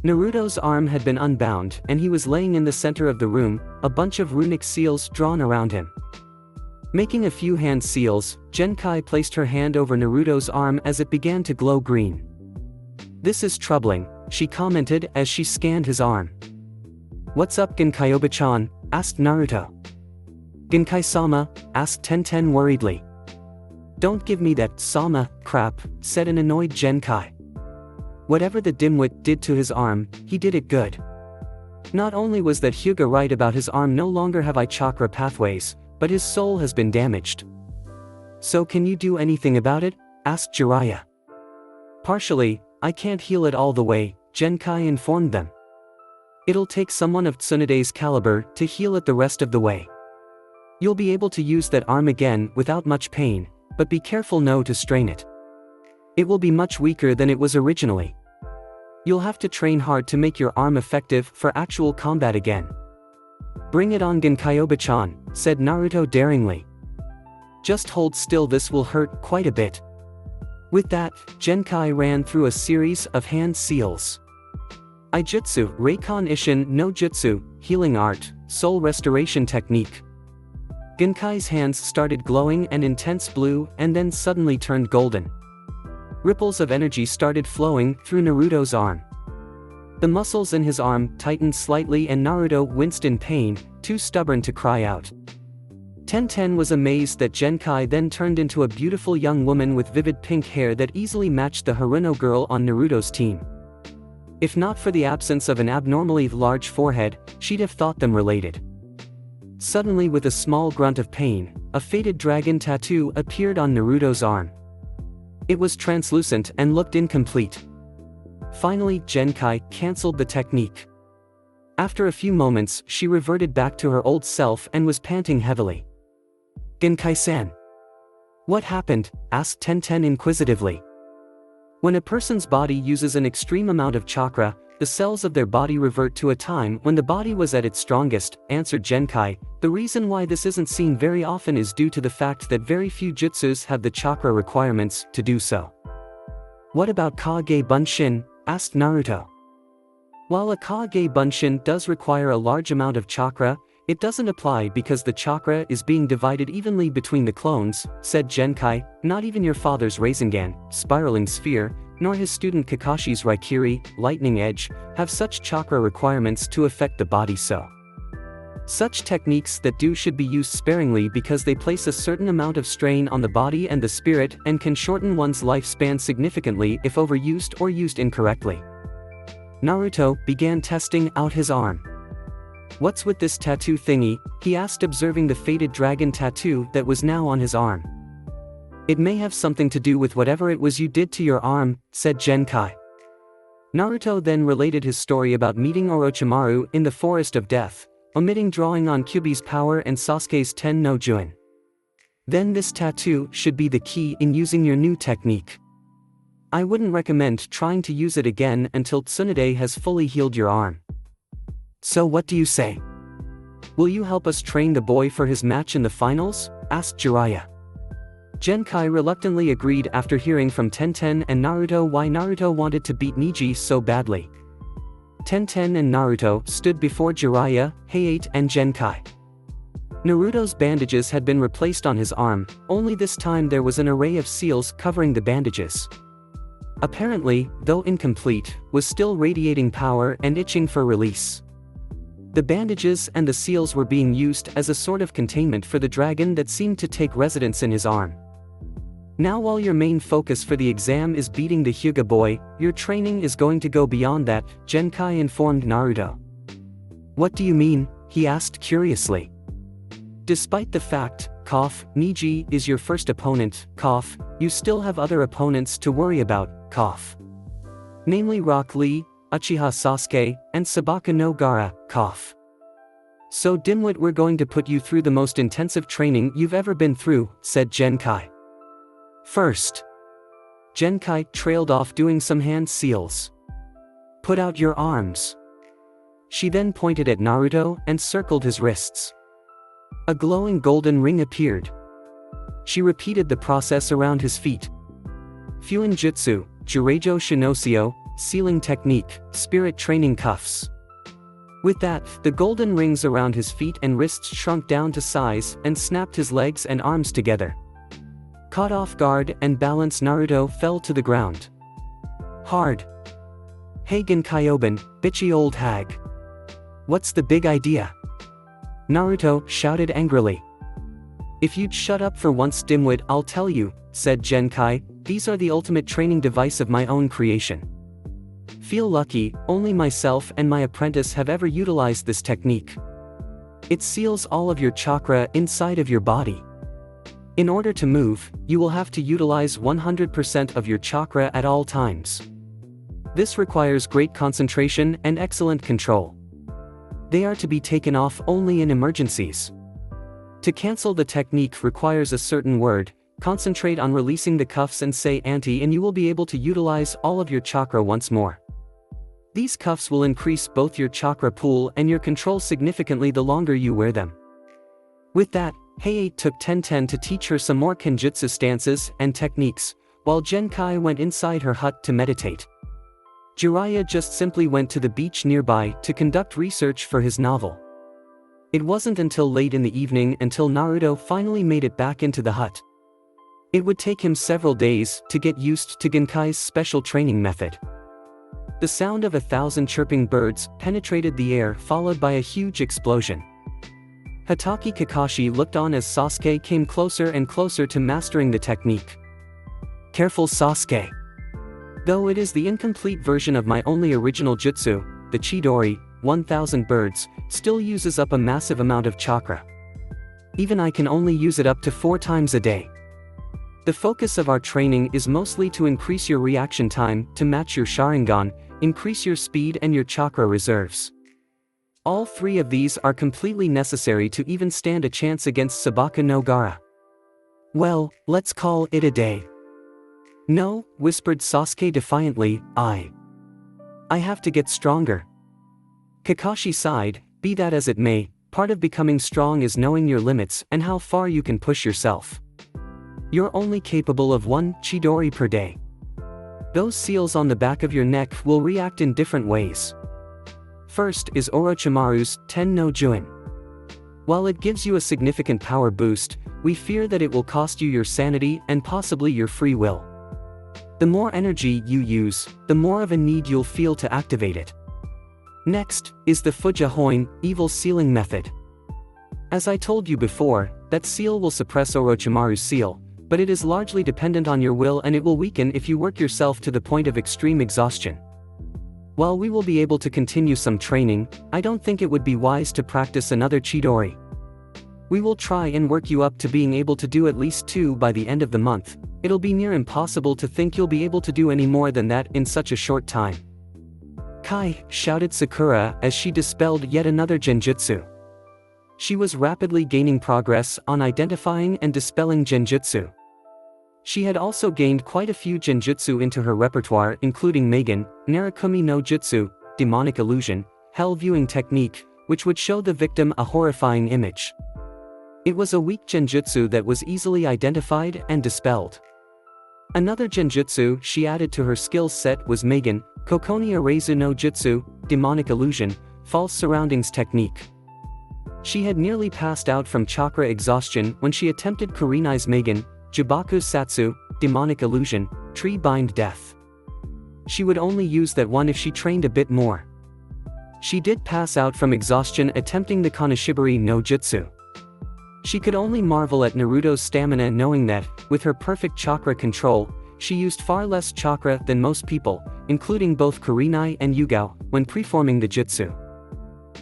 Naruto's arm had been unbound and he was laying in the center of the room, a bunch of runic seals drawn around him. Making a few hand seals, Genkai placed her hand over Naruto's arm as it began to glow green. This is troubling, she commented as she scanned his arm. What's up Genkai-oba-chan? Asked Naruto. Genkai-sama? Asked Tenten worriedly. Don't give me that sama crap, said an annoyed Genkai. Whatever the dimwit did to his arm, he did it good. Not only was that Hyuga right about his arm no longer have chakra pathways, but his soul has been damaged. So can you do anything about it? Asked Jiraiya. Partially, I can't heal it all the way, Genkai informed them. It'll take someone of Tsunade's caliber to heal it the rest of the way. You'll be able to use that arm again without much pain, but be careful no to strain it. It will be much weaker than it was originally. You'll have to train hard to make your arm effective for actual combat again. Bring it on Genkai-oba-chan, said Naruto daringly. Just hold still, this will hurt quite a bit. With that, Genkai ran through a series of hand seals. Ijutsu, Reikon Ishin no Jutsu, Healing Art, Soul Restoration Technique. Genkai's hands started glowing an intense blue and then suddenly turned golden. Ripples of energy started flowing through Naruto's arm. The muscles in his arm tightened slightly and Naruto winced in pain, too stubborn to cry out. Tenten was amazed that Genkai then turned into a beautiful young woman with vivid pink hair that easily matched the Haruno girl on Naruto's team. If not for the absence of an abnormally large forehead, she'd have thought them related. Suddenly, with a small grunt of pain, a faded dragon tattoo appeared on Naruto's arm. It was translucent and looked incomplete. Finally, Genkai cancelled the technique. After a few moments, she reverted back to her old self and was panting heavily. Genkai-san. What happened? Asked Tenten inquisitively. When a person's body uses an extreme amount of chakra, the cells of their body revert to a time when the body was at its strongest, answered Genkai. The reason why this isn't seen very often is due to the fact that very few jutsus have the chakra requirements to do so. What about Kage Bunshin? Asked Naruto. While a Kage Bunshin does require a large amount of chakra, it doesn't apply because the chakra is being divided evenly between the clones, said Genkai. Not even your father's Rasengan, Spiraling Sphere, nor his student Kakashi's Raikiri, Lightning Edge, have such chakra requirements to affect the body so. Such techniques that do should be used sparingly because they place a certain amount of strain on the body and the spirit and can shorten one's lifespan significantly if overused or used incorrectly. Naruto began testing out his arm. What's with this tattoo thingy? He asked, observing the faded dragon tattoo that was now on his arm. It may have something to do with whatever it was you did to your arm, said Genkai. Naruto then related his story about meeting Orochimaru in the Forest of Death, omitting drawing on Kyuubi's power and Sasuke's Ten no Jougan. Then this tattoo should be the key in using your new technique. I wouldn't recommend trying to use it again until Tsunade has fully healed your arm. So what do you say? Will you help us train the boy for his match in the finals? Asked Jiraiya. Genkai reluctantly agreed after hearing from Tenten and Naruto why Naruto wanted to beat Neji so badly. Tenten and Naruto stood before Jiraiya, Hayate and Genkai. Naruto's bandages had been replaced on his arm, only this time there was an array of seals covering the bandages. Apparently, though incomplete, was still radiating power and itching for release. The bandages and the seals were being used as a sort of containment for the dragon that seemed to take residence in his arm. Now while your main focus for the exam is beating the Hyuga boy, your training is going to go beyond that, Genkai informed Naruto. What do you mean? He asked curiously. Despite the fact, Neji is your first opponent, you still have other opponents to worry about, namely Rock Lee, Uchiha Sasuke, and Sabaka no Gaara, So Dimwit, we're going to put you through the most intensive training you've ever been through, said Genkai. First. Genkai trailed off doing some hand seals. Put out your arms. She then pointed at Naruto and circled his wrists. A glowing golden ring appeared. She repeated the process around his feet. Fuin Jutsu, Jureijo Shinosio, Sealing Technique, Spirit Training Cuffs. With that, the golden rings around his feet and wrists shrunk down to size and snapped his legs and arms together. Caught off guard and balanced, Naruto fell to the ground. Hard. Hey Genkaiobin, bitchy old hag. What's the big idea? Naruto shouted angrily. If you'd shut up for once, dimwit, I'll tell you, said Genkai, these are the ultimate training device of my own creation. Feel lucky, only myself and my apprentice have ever utilized this technique. It seals all of your chakra inside of your body. In order to move, you will have to utilize 100% of your chakra at all times. This requires great concentration and excellent control. They are to be taken off only in emergencies. To cancel the technique requires a certain word, concentrate on releasing the cuffs and say anti, and you will be able to utilize all of your chakra once more. These cuffs will increase both your chakra pool and your control significantly the longer you wear them. With that, Hayate took Tenten to teach her some more kenjutsu stances and techniques, while Genkai went inside her hut to meditate. Jiraiya just simply went to the beach nearby to conduct research for his novel. It wasn't until late in the evening until Naruto finally made it back into the hut. It would take him several days to get used to Genkai's special training method. The sound of 1,000 chirping birds penetrated the air, followed by a huge explosion. Hatake Kakashi looked on as Sasuke came closer and closer to mastering the technique. Careful, Sasuke. Though it is the incomplete version of my only original jutsu, the Chidori, 1,000 birds, still uses up a massive amount of chakra. Even I can only use it up to 4 times a day. The focus of our training is mostly to increase your reaction time to match your Sharingan, increase your speed and your chakra reserves. All 3 of these are completely necessary to even stand a chance against Sabaka no Gaara. Well, let's call it a day. No, whispered Sasuke defiantly, I have to get stronger. Kakashi sighed, be that as it may, part of becoming strong is knowing your limits and how far you can push yourself. You're only capable of 1 Chidori per day. Those seals on the back of your neck will react in different ways. First is Orochimaru's Ten no Juin. While it gives you a significant power boost, we fear that it will cost you your sanity and possibly your free will. The more energy you use, the more of a need you'll feel to activate it. Next is the Fuja Hoin, evil sealing method. As I told you before, that seal will suppress Orochimaru's seal, but it is largely dependent on your will and it will weaken if you work yourself to the point of extreme exhaustion. While we will be able to continue some training, I don't think it would be wise to practice another Chidori. We will try and work you up to being able to do at least 2 by the end of the month. It'll be near impossible to think you'll be able to do any more than that in such a short time. Kai, shouted Sakura as she dispelled yet another genjutsu. She was rapidly gaining progress on identifying and dispelling genjutsu. She had also gained quite a few genjutsu into her repertoire, including Megan, Narakumi no Jutsu, Demonic Illusion, Hell Viewing Technique, which would show the victim a horrifying image. It was a weak genjutsu that was easily identified and dispelled. Another genjutsu she added to her skills set was Megan, Kokoni Arezu no Jutsu, demonic illusion, false surroundings technique. She had nearly passed out from chakra exhaustion when she attempted Kurenai's Megan, Jubaku Satsu, demonic illusion, tree bind death. She would only use that one if she trained a bit more. She did pass out from exhaustion attempting the Kaneshibari no Jutsu. She could only marvel at Naruto's stamina, knowing that, with her perfect chakra control, she used far less chakra than most people, including both Kurenai and Yugao, when preforming the jutsu.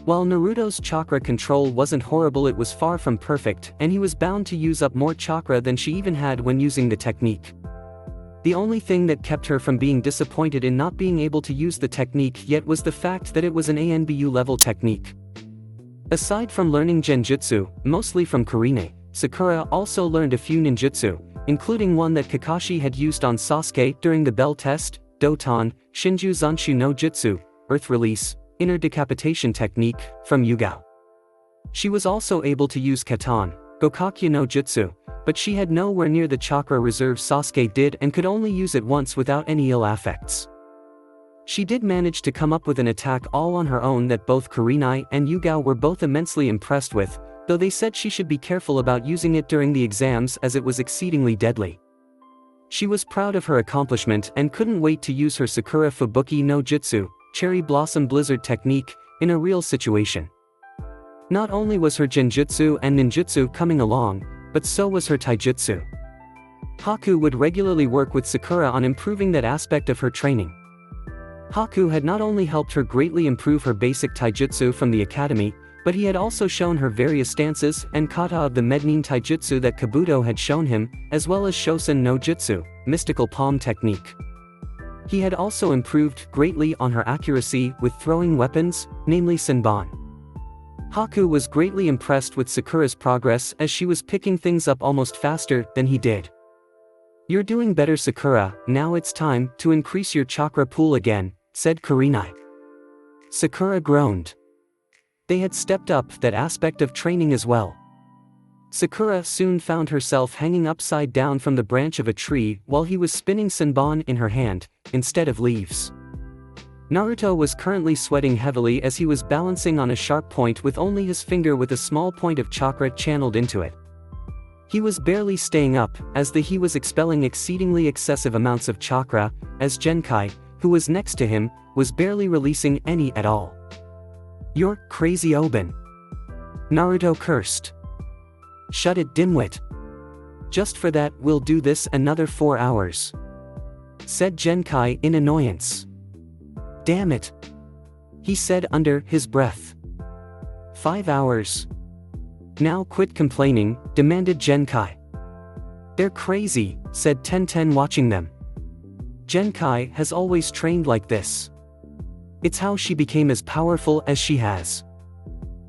While Naruto's chakra control wasn't horrible, it was far from perfect, and he was bound to use up more chakra than she even had when using the technique. The only thing that kept her from being disappointed in not being able to use the technique yet was the fact that it was an ANBU level technique. Aside from learning genjutsu, mostly from Kurenai, Sakura also learned a few ninjutsu, including one that Kakashi had used on Sasuke during the bell test, Doton, Shinju Zanshu no Jutsu, Earth Release, Inner Decapitation Technique, from Yugao. She was also able to use Katan, Gokakyu no Jutsu, but she had nowhere near the chakra reserve Sasuke did and could only use it once without any ill effects. She did manage to come up with an attack all on her own that both Kurenai and Yugao were both immensely impressed with, though they said she should be careful about using it during the exams as it was exceedingly deadly. She was proud of her accomplishment and couldn't wait to use her Sakura Fubuki no Jutsu, Cherry Blossom Blizzard technique, in a real situation. Not only was her genjutsu and ninjutsu coming along, but so was her taijutsu. Haku would regularly work with Sakura on improving that aspect of her training. Haku had not only helped her greatly improve her basic taijutsu from the academy, but he had also shown her various stances and kata of the Mednin taijutsu that Kabuto had shown him, as well as Shosen no Jutsu, mystical palm technique. He had also improved greatly on her accuracy with throwing weapons, namely Senbon. Haku was greatly impressed with Sakura's progress as she was picking things up almost faster than he did. "You're doing better, Sakura, now it's time to increase your chakra pool again," said Kurenai. Sakura groaned. They had stepped up that aspect of training as well. Sakura soon found herself hanging upside down from the branch of a tree while he was spinning Senbon in her hand, instead of leaves. Naruto was currently sweating heavily as he was balancing on a sharp point with only his finger with a small point of chakra channeled into it. He was barely staying up, as he was expelling exceedingly excessive amounts of chakra, as Genkai, who was next to him, was barely releasing any at all. "You're crazy, Oben," Naruto cursed. "Shut it, dimwit. Just for that we'll do this another 4 hours," said Genkai in annoyance. "Damn it," he said under his breath. 5 hours. "Now quit complaining," demanded Genkai. "They're crazy," said Tenten watching them. "Genkai has always trained like this. It's how she became as powerful as she has.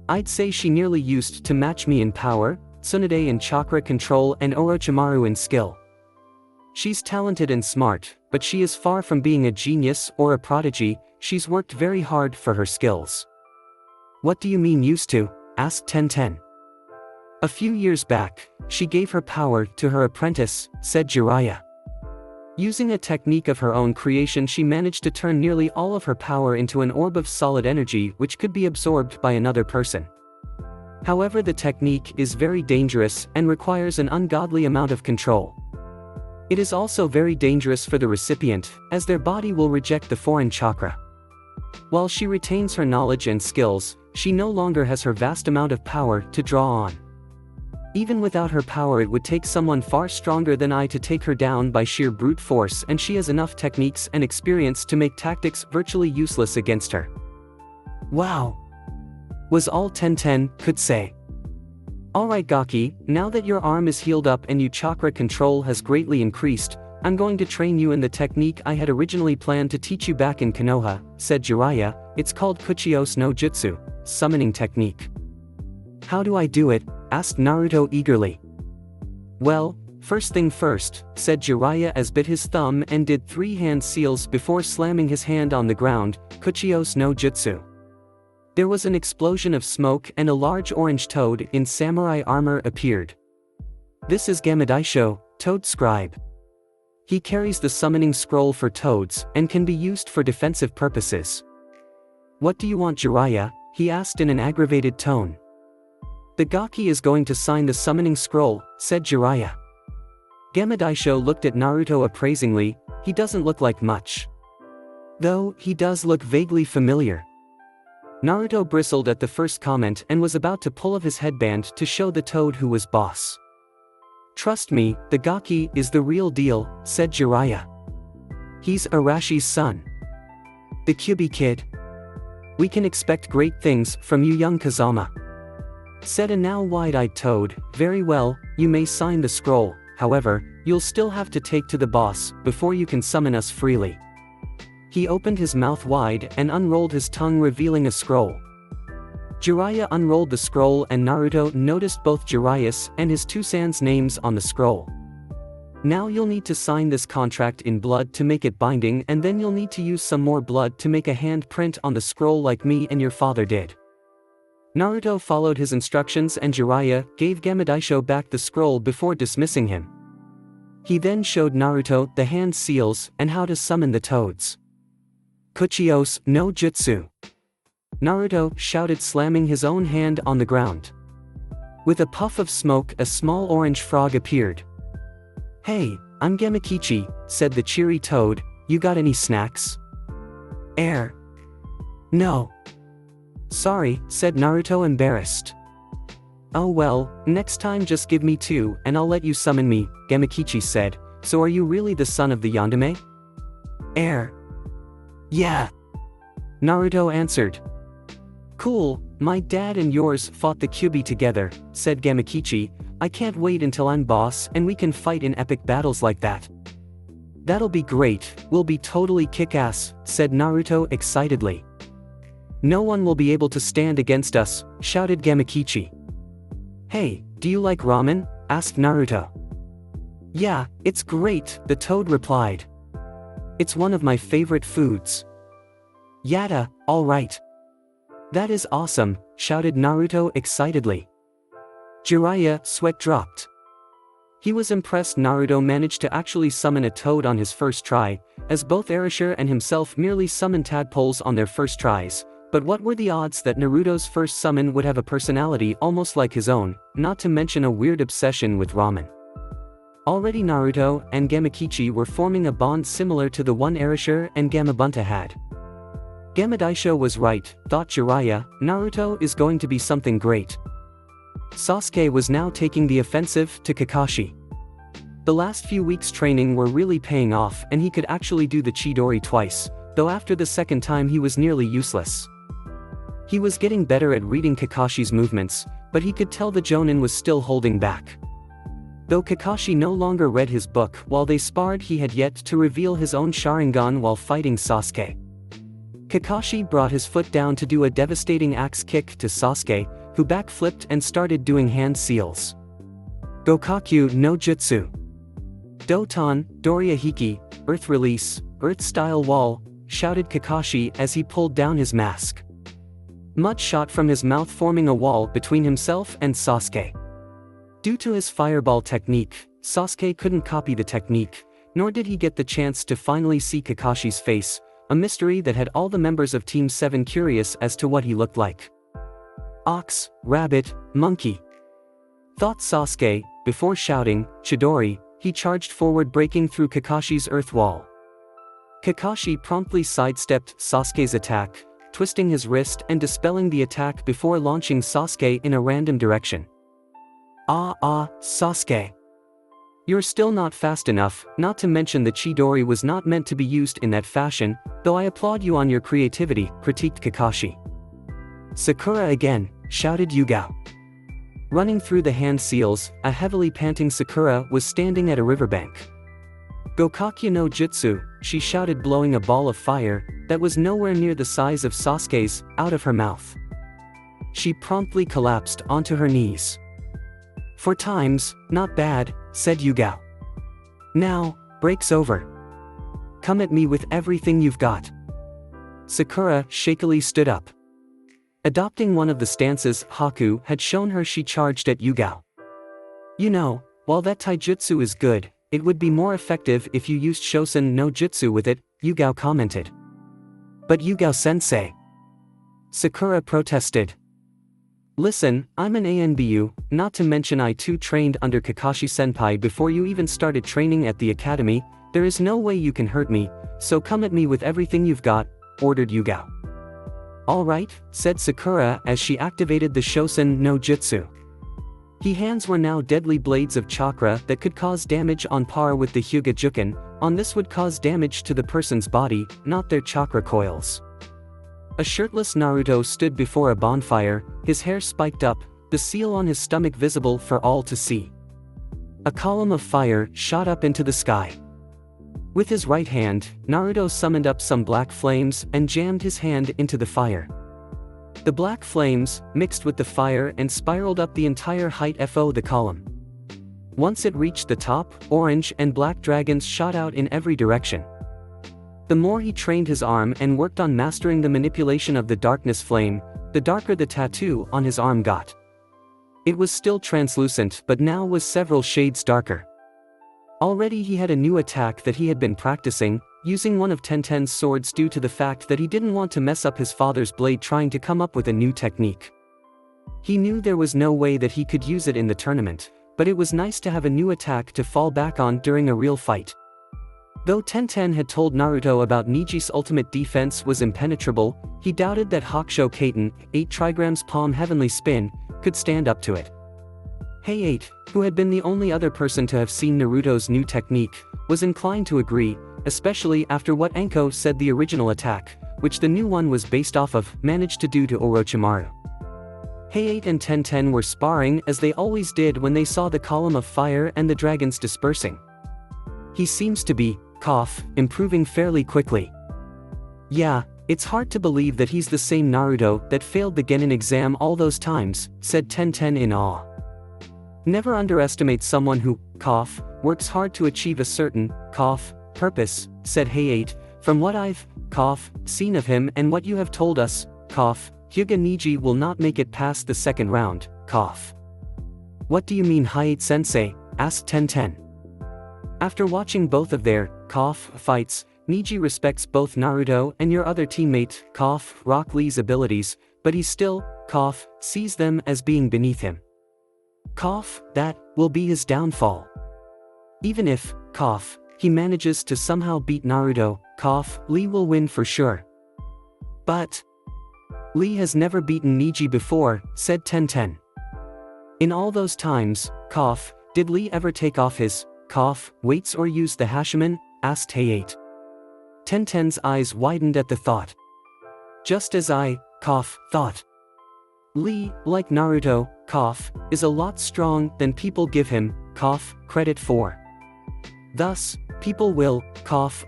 I'd say she nearly used to match me in power, Tsunade in chakra control and Orochimaru in skill. She's talented and smart, but she is far from being a genius or a prodigy. She's worked very hard for her skills." "What do you mean used to?" asked Tenten. "A few years back, she gave her power to her apprentice," said Jiraiya. Using a technique of her own creation, she managed to turn nearly all of her power into an orb of solid energy which could be absorbed by another person. However, the technique is very dangerous and requires an ungodly amount of control. It is also very dangerous for the recipient, as their body will reject the foreign chakra. While she retains her knowledge and skills, she no longer has her vast amount of power to draw on. Even without her power, it would take someone far stronger than I to take her down by sheer brute force, and she has enough techniques and experience to make tactics virtually useless against her." "Wow!" was all Tenten could say. "Alright Gaki, now that your arm is healed up and your chakra control has greatly increased, I'm going to train you in the technique I had originally planned to teach you back in Konoha," said Jiraiya. "It's called Kuchios no Jutsu, summoning technique." "How do I do it?" asked Naruto eagerly. "Well, first thing first," said Jiraiya as bit his thumb and did 3 hand seals before slamming his hand on the ground. "Kuchios no Jutsu." There was an explosion of smoke and a large orange toad in samurai armor appeared. "This is Gamadaisho, Toad Scribe. He carries the summoning scroll for toads and can be used for defensive purposes. "What do you want, Jiraiya?" he asked in an aggravated tone. "The Gaki is going to sign the summoning scroll," said Jiraiya. Gamadaisho looked at Naruto appraisingly. "He doesn't look like much. Though, he does look vaguely familiar." Naruto bristled at the first comment and was about to pull off his headband to show the toad who was boss. "Trust me, the Gaki is the real deal," said Jiraiya. "He's Arashi's son. The Kyuubi kid. We can expect great things from you, young Kazama," said a now wide-eyed toad. "Very well, you may sign the scroll, however, you'll still have to take to the boss before you can summon us freely." He opened his mouth wide and unrolled his tongue, revealing a scroll. Jiraiya unrolled the scroll and Naruto noticed both Jiraiya's and his two sons' names on the scroll. "Now you'll need to sign this contract in blood to make it binding, and then you'll need to use some more blood to make a hand print on the scroll like me and your father did." Naruto followed his instructions and Jiraiya gave Gamadaisho back the scroll before dismissing him. He then showed Naruto the hand seals and how to summon the toads. "Kuchios no Jutsu," Naruto shouted, slamming his own hand on the ground. With a puff of smoke, a small orange frog appeared. "Hey, I'm Gamakichi," said the cheery toad. "You got any snacks?" "Air. No. Sorry," said Naruto, embarrassed. "Oh well, next time just give me two and I'll let you summon me," Gamakichi said. "So are you really the son of the Yandere?" "Air. Yeah," Naruto answered. "Cool, my dad and yours fought the Kyuubi together," said Gamakichi. "I can't wait until I'm boss and we can fight in epic battles like that." "That'll be great, we'll be totally kick-ass," said Naruto excitedly. "No one will be able to stand against us," shouted Gamakichi. "Hey, do you like ramen?" asked Naruto. "Yeah, it's great," the toad replied. "It's one of my favorite foods." "Yada, alright." "That is awesome," shouted Naruto excitedly. Jiraiya sweat dropped. He was impressed Naruto managed to actually summon a toad on his first try, as both Erasure and himself merely summoned tadpoles on their first tries. But what were the odds that Naruto's first summon would have a personality almost like his own, not to mention a weird obsession with ramen? Already Naruto and Gamakichi were forming a bond similar to the one Erasure and Gamabunta had. Gamadaisho was right, thought Jiraiya. Naruto is going to be something great. Sasuke was now taking the offensive to Kakashi. The last few weeks' training were really paying off and he could actually do the Chidori twice, though after the second time he was nearly useless. He was getting better at reading Kakashi's movements, but he could tell the Jonin was still holding back. Though Kakashi no longer read his book while they sparred, he had yet to reveal his own Sharingan while fighting Sasuke. Kakashi brought his foot down to do a devastating axe kick to Sasuke, who backflipped and started doing hand seals. Gokaku no Jutsu. Doton, Doria Hiki, Earth Release, Earth Style Wall, shouted Kakashi as he pulled down his mask. Mud shot from his mouth, forming a wall between himself and Sasuke. Due to his fireball technique, Sasuke couldn't copy the technique, nor did he get the chance to finally see Kakashi's face, a mystery that had all the members of Team 7 curious as to what he looked like. Ox, rabbit, monkey, thought Sasuke. Before shouting, Chidori, he charged forward, breaking through Kakashi's earth wall. Kakashi promptly sidestepped Sasuke's attack, twisting his wrist and dispelling the attack before launching Sasuke in a random direction. Sasuke. You're still not fast enough, not to mention the Chidori was not meant to be used in that fashion, though I applaud you on your creativity, critiqued Kakashi. Sakura again, shouted Yugao. Running through the hand seals, a heavily panting Sakura was standing at a riverbank. Gokaku no Jutsu, she shouted, blowing a ball of fire, that was nowhere near the size of Sasuke's, out of her mouth. She promptly collapsed onto her knees. 4 times, not bad, said Yugao. Now, break's over. Come at me with everything you've got. Sakura shakily stood up. Adopting one of the stances Haku had shown her, she charged at Yugao. You know, while that taijutsu is good, it would be more effective if you used Shosen no Jutsu with it, Yugao commented. But Yugao-sensei. Sakura protested. Listen, I'm an ANBU, not to mention I too trained under Kakashi-senpai before you even started training at the academy. There is no way you can hurt me, so come at me with everything you've got, ordered Yugao. Alright, said Sakura as she activated the Shosen no Jutsu. Her hands were now deadly blades of chakra that could cause damage on par with the Hyuga Juken. On this would cause damage to the person's body, not their chakra coils. A shirtless Naruto stood before a bonfire, his hair spiked up, the seal on his stomach visible for all to see. A column of fire shot up into the sky. With his right hand, Naruto summoned up some black flames and jammed his hand into the fire. The black flames mixed with the fire and spiraled up the entire height of the column. Once it reached the top, orange and black dragons shot out in every direction. The more he trained his arm and worked on mastering the manipulation of the darkness flame, the darker the tattoo on his arm got. It was still translucent but now was several shades darker. Already he had a new attack that he had been practicing, using one of Tenten's swords due to the fact that he didn't want to mess up his father's blade trying to come up with a new technique. He knew there was no way that he could use it in the tournament, but it was nice to have a new attack to fall back on during a real fight. Though Tenten had told Naruto about Niji's ultimate defense was impenetrable, he doubted that Hakusho Kaiten, 8 trigrams palm heavenly spin, could stand up to it. Hey-8, who had been the only other person to have seen Naruto's new technique, was inclined to agree, especially after what Anko said the original attack, which the new one was based off of, managed to do to Orochimaru. Hey-8 and Tenten were sparring as they always did when they saw the column of fire and the dragons dispersing. He seems to be, improving fairly quickly. Yeah, it's hard to believe that he's the same Naruto that failed the Genin exam all those times, said Tenten in awe. Never underestimate someone who, works hard to achieve a certain, purpose, said Hey-8, from what I've, seen of him and what you have told us, Hyuga Niji will not make it past the second round, What do you mean Hey-8-sensei, asked Tenten. After watching both of their, fights, Niji respects both Naruto and your other teammate, Rock Lee's abilities, but he still, sees them as being beneath him. That will be his downfall. Even if, he manages to somehow beat Naruto, Lee will win for sure. But Lee has never beaten Niji before, said Tenten. In all those times, did Lee ever take off his, weights or use the Hashiman, asked Hey-8. Tenten's eyes widened at the thought. Just as I, thought. Lee, like Naruto, is a lot strong than people give him, credit for. Thus, people will,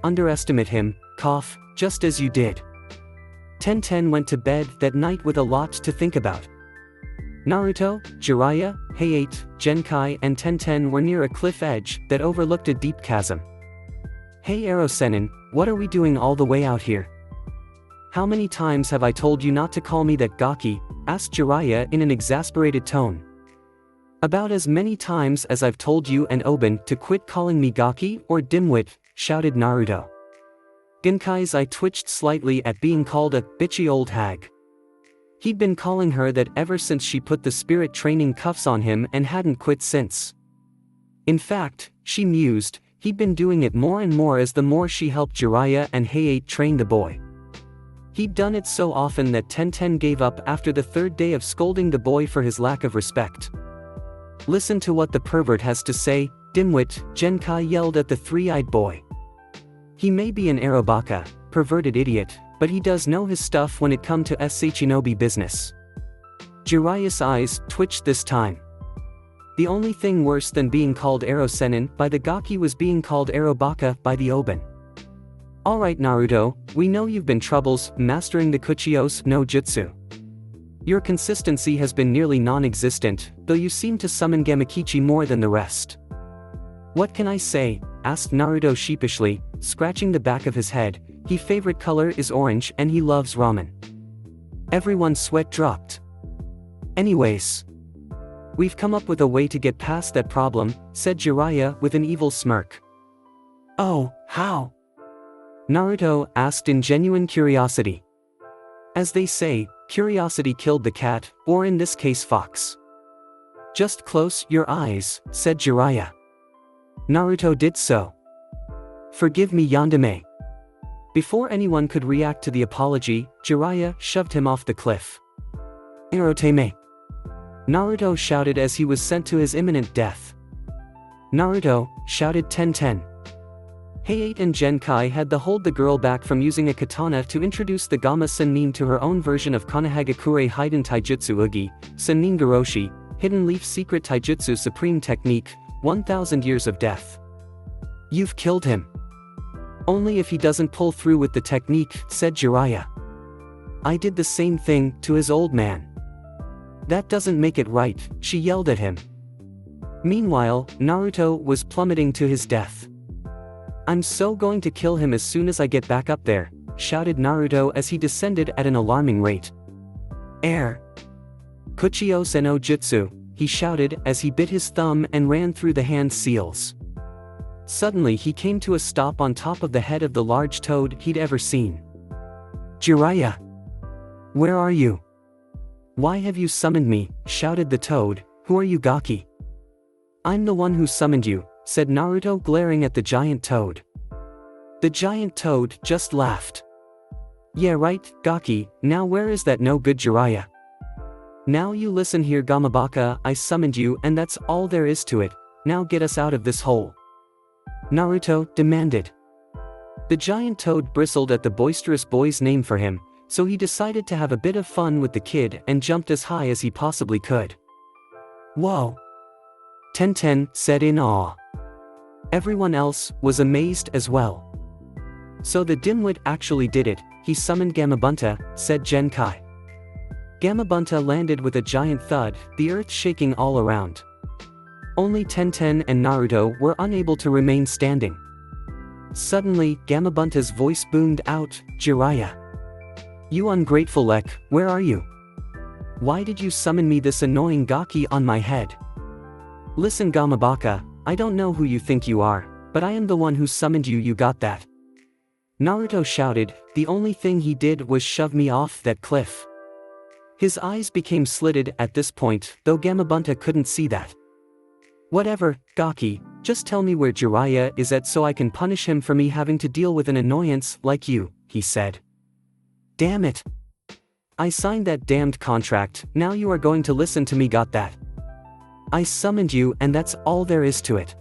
underestimate him, just as you did. Tenten went to bed that night with a lot to think about. Naruto, Jiraiya, Hey-8, Genkai and Tenten were near a cliff edge that overlooked a deep chasm. Hey Ero-Sennin, what are we doing all the way out here? How many times have I told you not to call me that Gaki, asked Jiraiya in an exasperated tone. About as many times as I've told you and Oben to quit calling me Gaki or dimwit, shouted Naruto. Genkai's eye twitched slightly at being called a bitchy old hag. He'd been calling her that ever since she put the spirit training cuffs on him and hadn't quit since. In fact, she mused, he'd been doing it more and more as the more she helped Jiraiya and Hey-8 train the boy. He'd done it so often that Tenten gave up after the third day of scolding the boy for his lack of respect. Listen to what the pervert has to say, dimwit, Genkai yelled at the three-eyed boy. He may be an Arobaka, perverted idiot, but he does know his stuff when it come to shinobi business. Jiraiya's eyes twitched this time. The only thing worse than being called Ero-Sennin by the Gaki was being called Arobaka by the Oben. Alright Naruto, we know you've been troubles mastering the Kuchiyos no Jutsu. Your consistency has been nearly non-existent, though you seem to summon Gamakichi more than the rest. What can I say? Asked Naruto sheepishly, scratching the back of his head. His favorite color is orange and he loves ramen. Everyone's sweat dropped. Anyways, we've come up with a way to get past that problem, said Jiraiya with an evil smirk. Oh, how? Naruto asked in genuine curiosity. As they say, curiosity killed the cat, or in this case fox. Just close your eyes, said Jiraiya. Naruto did so. Forgive me Yandere. Before anyone could react to the apology, Jiraiya shoved him off the cliff. Iroteme. Naruto shouted as he was sent to his imminent death. Naruto, shouted Tenten. Hayate and Genkai had to hold the girl back from using a katana to introduce the Gamma Sennin to her own version of Konohagakure Hiden Taijutsu Ugi, Sennin Goroshi, Hidden Leaf Secret Taijutsu Supreme Technique, 1000 Years of Death. You've killed him. Only if he doesn't pull through with the technique, said Jiraiya. I did the same thing to his old man. That doesn't make it right, she yelled at him. Meanwhile, Naruto was plummeting to his death. I'm so going to kill him as soon as I get back up there, shouted Naruto as he descended at an alarming rate. Air. Kuchio Seno Jutsu, he shouted as he bit his thumb and ran through the hand seals. Suddenly he came to a stop on top of the head of the large toad he'd ever seen. Jiraiya! Where are you? Why have you summoned me? Shouted the toad. Who are you, Gaki? I'm the one who summoned you, said Naruto, glaring at the giant toad. The giant toad just laughed. Yeah right, Gaki, now where is that no good Jiraiya? Now you listen here Gamabaka, I summoned you and that's all there is to it, now get us out of this hole. Naruto demanded. The giant toad bristled at the boisterous boy's name for him, so he decided to have a bit of fun with the kid and jumped as high as he possibly could. Whoa! Tenten said in awe. Everyone else was amazed as well. So the dimwit actually did it, he summoned Gamabunta, said Genkai. Gamabunta landed with a giant thud, the earth shaking all around. Only Tenten and Naruto were unable to remain standing. Suddenly, Gamabunta's voice boomed out, Jiraiya. You ungrateful Lek, where are you? Why did you summon me this annoying Gaki on my head? Listen Gamabaka, I don't know who you think you are, but I am the one who summoned you, you got that? Naruto shouted, the only thing he did was shove me off that cliff. His eyes became slitted at this point, though Gamabunta couldn't see that. Whatever, Gaki, just tell me where Jiraiya is at so I can punish him for me having to deal with an annoyance like you, he said. Damn it. I signed that damned contract, now you are going to listen to me, got that? I summoned you and that's all there is to it.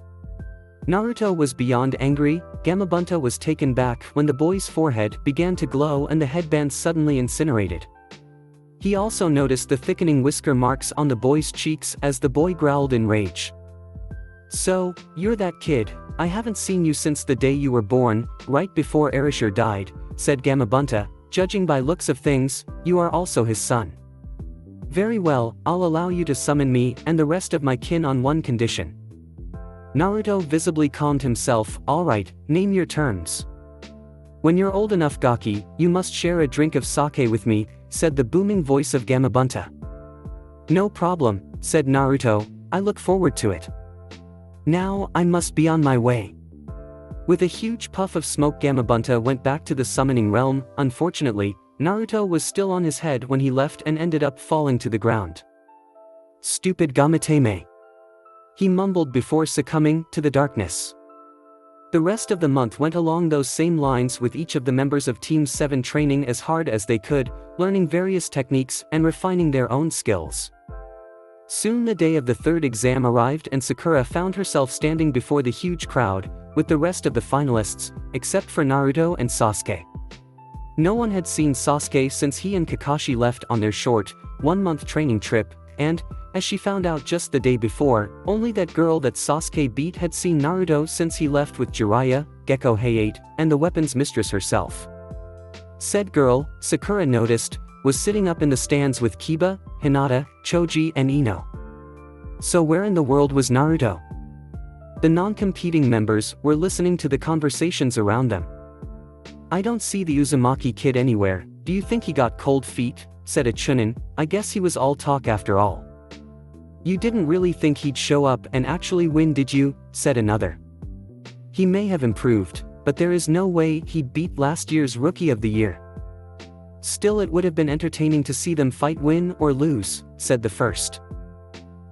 Naruto was beyond angry. Gamabunta was taken back when the boy's forehead began to glow and the headband suddenly incinerated. He also noticed the thickening whisker marks on the boy's cheeks as the boy growled in rage. So, you're that kid, I haven't seen you since the day you were born, right before Erasure died, said Gamabunta, judging by looks of things, you are also his son. Very well, I'll allow you to summon me and the rest of my kin on one condition. Naruto visibly calmed himself, alright, name your terms. When you're old enough Gaki, you must share a drink of sake with me, said the booming voice of Gamabunta. No problem, said Naruto, I look forward to it. Now, I must be on my way. With a huge puff of smoke Gamabunta went back to the summoning realm. Unfortunately, Naruto was still on his head when he left and ended up falling to the ground. Stupid Gamateme. He mumbled before succumbing to the darkness. The rest of the month went along those same lines with each of the members of Team 7 training as hard as they could, learning various techniques and refining their own skills. Soon the day of the third exam arrived and Sakura found herself standing before the huge crowd, with the rest of the finalists, except for Naruto and Sasuke. No one had seen Sasuke since he and Kakashi left on their short, one-month training trip, and, as she found out just the day before, only that girl that Sasuke beat had seen Naruto since he left with Jiraiya, Gekko Hayate, and the weapons mistress herself. Said girl, Sakura noticed, was sitting up in the stands with Kiba, Hinata, Choji and Ino. So where in the world was Naruto? The non-competing members were listening to the conversations around them. I don't see the Uzumaki kid anywhere, do you think he got cold feet? Said a Chunin, I guess he was all talk after all. You didn't really think he'd show up and actually win, did you? Said another. He may have improved, but there is no way he'd beat last year's Rookie of the Year. Still, it would have been entertaining to see them fight, win or lose, said the first.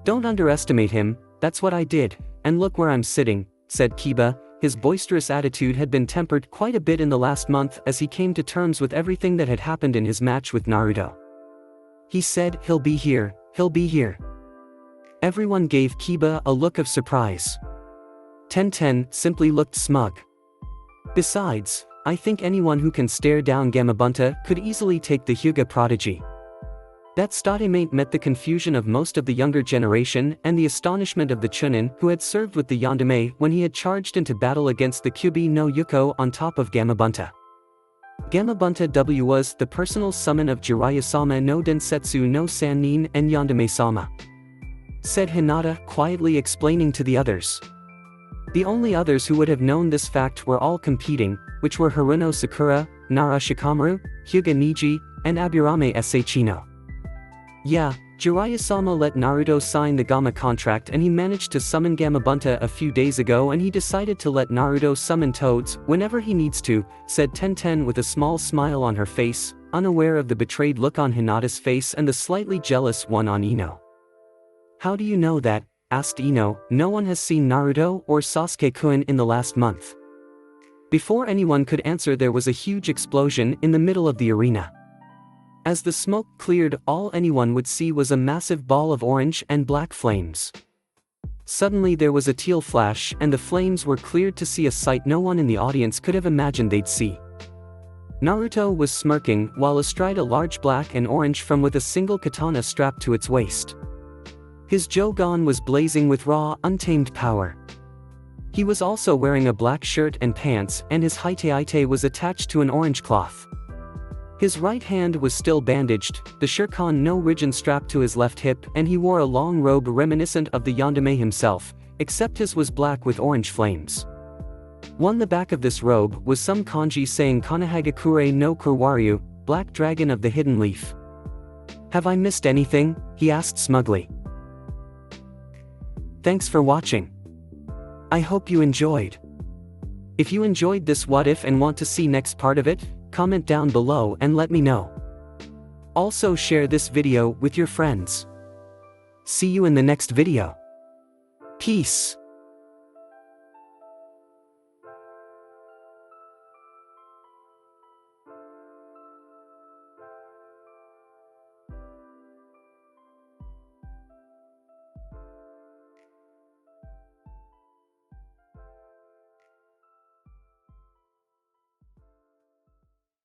Don't underestimate him, that's what I did, and look where I'm sitting, said Kiba. His boisterous attitude had been tempered quite a bit in the last month as he came to terms with everything that had happened in his match with Naruto. He said, he'll be here, he'll be here. Everyone gave Kiba a look of surprise. Tenten simply looked smug. Besides, I think anyone who can stare down Gamabunta could easily take the Hyuga prodigy. That statement met the confusion of most of the younger generation and the astonishment of the Chunin who had served with the Yandere when he had charged into battle against the Kyubi no Yuko on top of Gamabunta. Gamabunta W was the personal summon of Jiraiya-sama no Densetsu no Sannin and Yandere-sama, said Hinata, quietly explaining to the others. The only others who would have known this fact were all competing, which were Haruno Sakura, Nara Shikamaru, Hyuga Niji, and Aburame Sachino. Yeah, Jiraiya-sama let Naruto sign the Gamma contract and he managed to summon Gamabunta a few days ago, and he decided to let Naruto summon Toads whenever he needs to, said Tenten with a small smile on her face, unaware of the betrayed look on Hinata's face and the slightly jealous one on Ino. How do you know that? Asked Ino. No one has seen Naruto or Sasuke-kun in the last month. Before anyone could answer, there was a huge explosion in the middle of the arena. As the smoke cleared, all anyone would see was a massive ball of orange and black flames. Suddenly there was a teal flash and the flames were cleared to see a sight no one in the audience could have imagined they'd see. Naruto was smirking while astride a large black and orange from with a single katana strapped to its waist. His Jougan was blazing with raw, untamed power. He was also wearing a black shirt and pants, and his haite was attached to an orange cloth. His right hand was still bandaged, the Shirkan no Rijin strapped to his left hip, and he wore a long robe reminiscent of the Yandere himself, except his was black with orange flames. On the back of this robe was some kanji saying Kanahagakure no Kurwaryu, Black Dragon of the Hidden Leaf. Have I missed anything? He asked smugly. Thanks for watching. I hope you enjoyed. If you enjoyed this what if and want to see next part of it, comment down below and let me know. Also share this video with your friends. See you in the next video. Peace.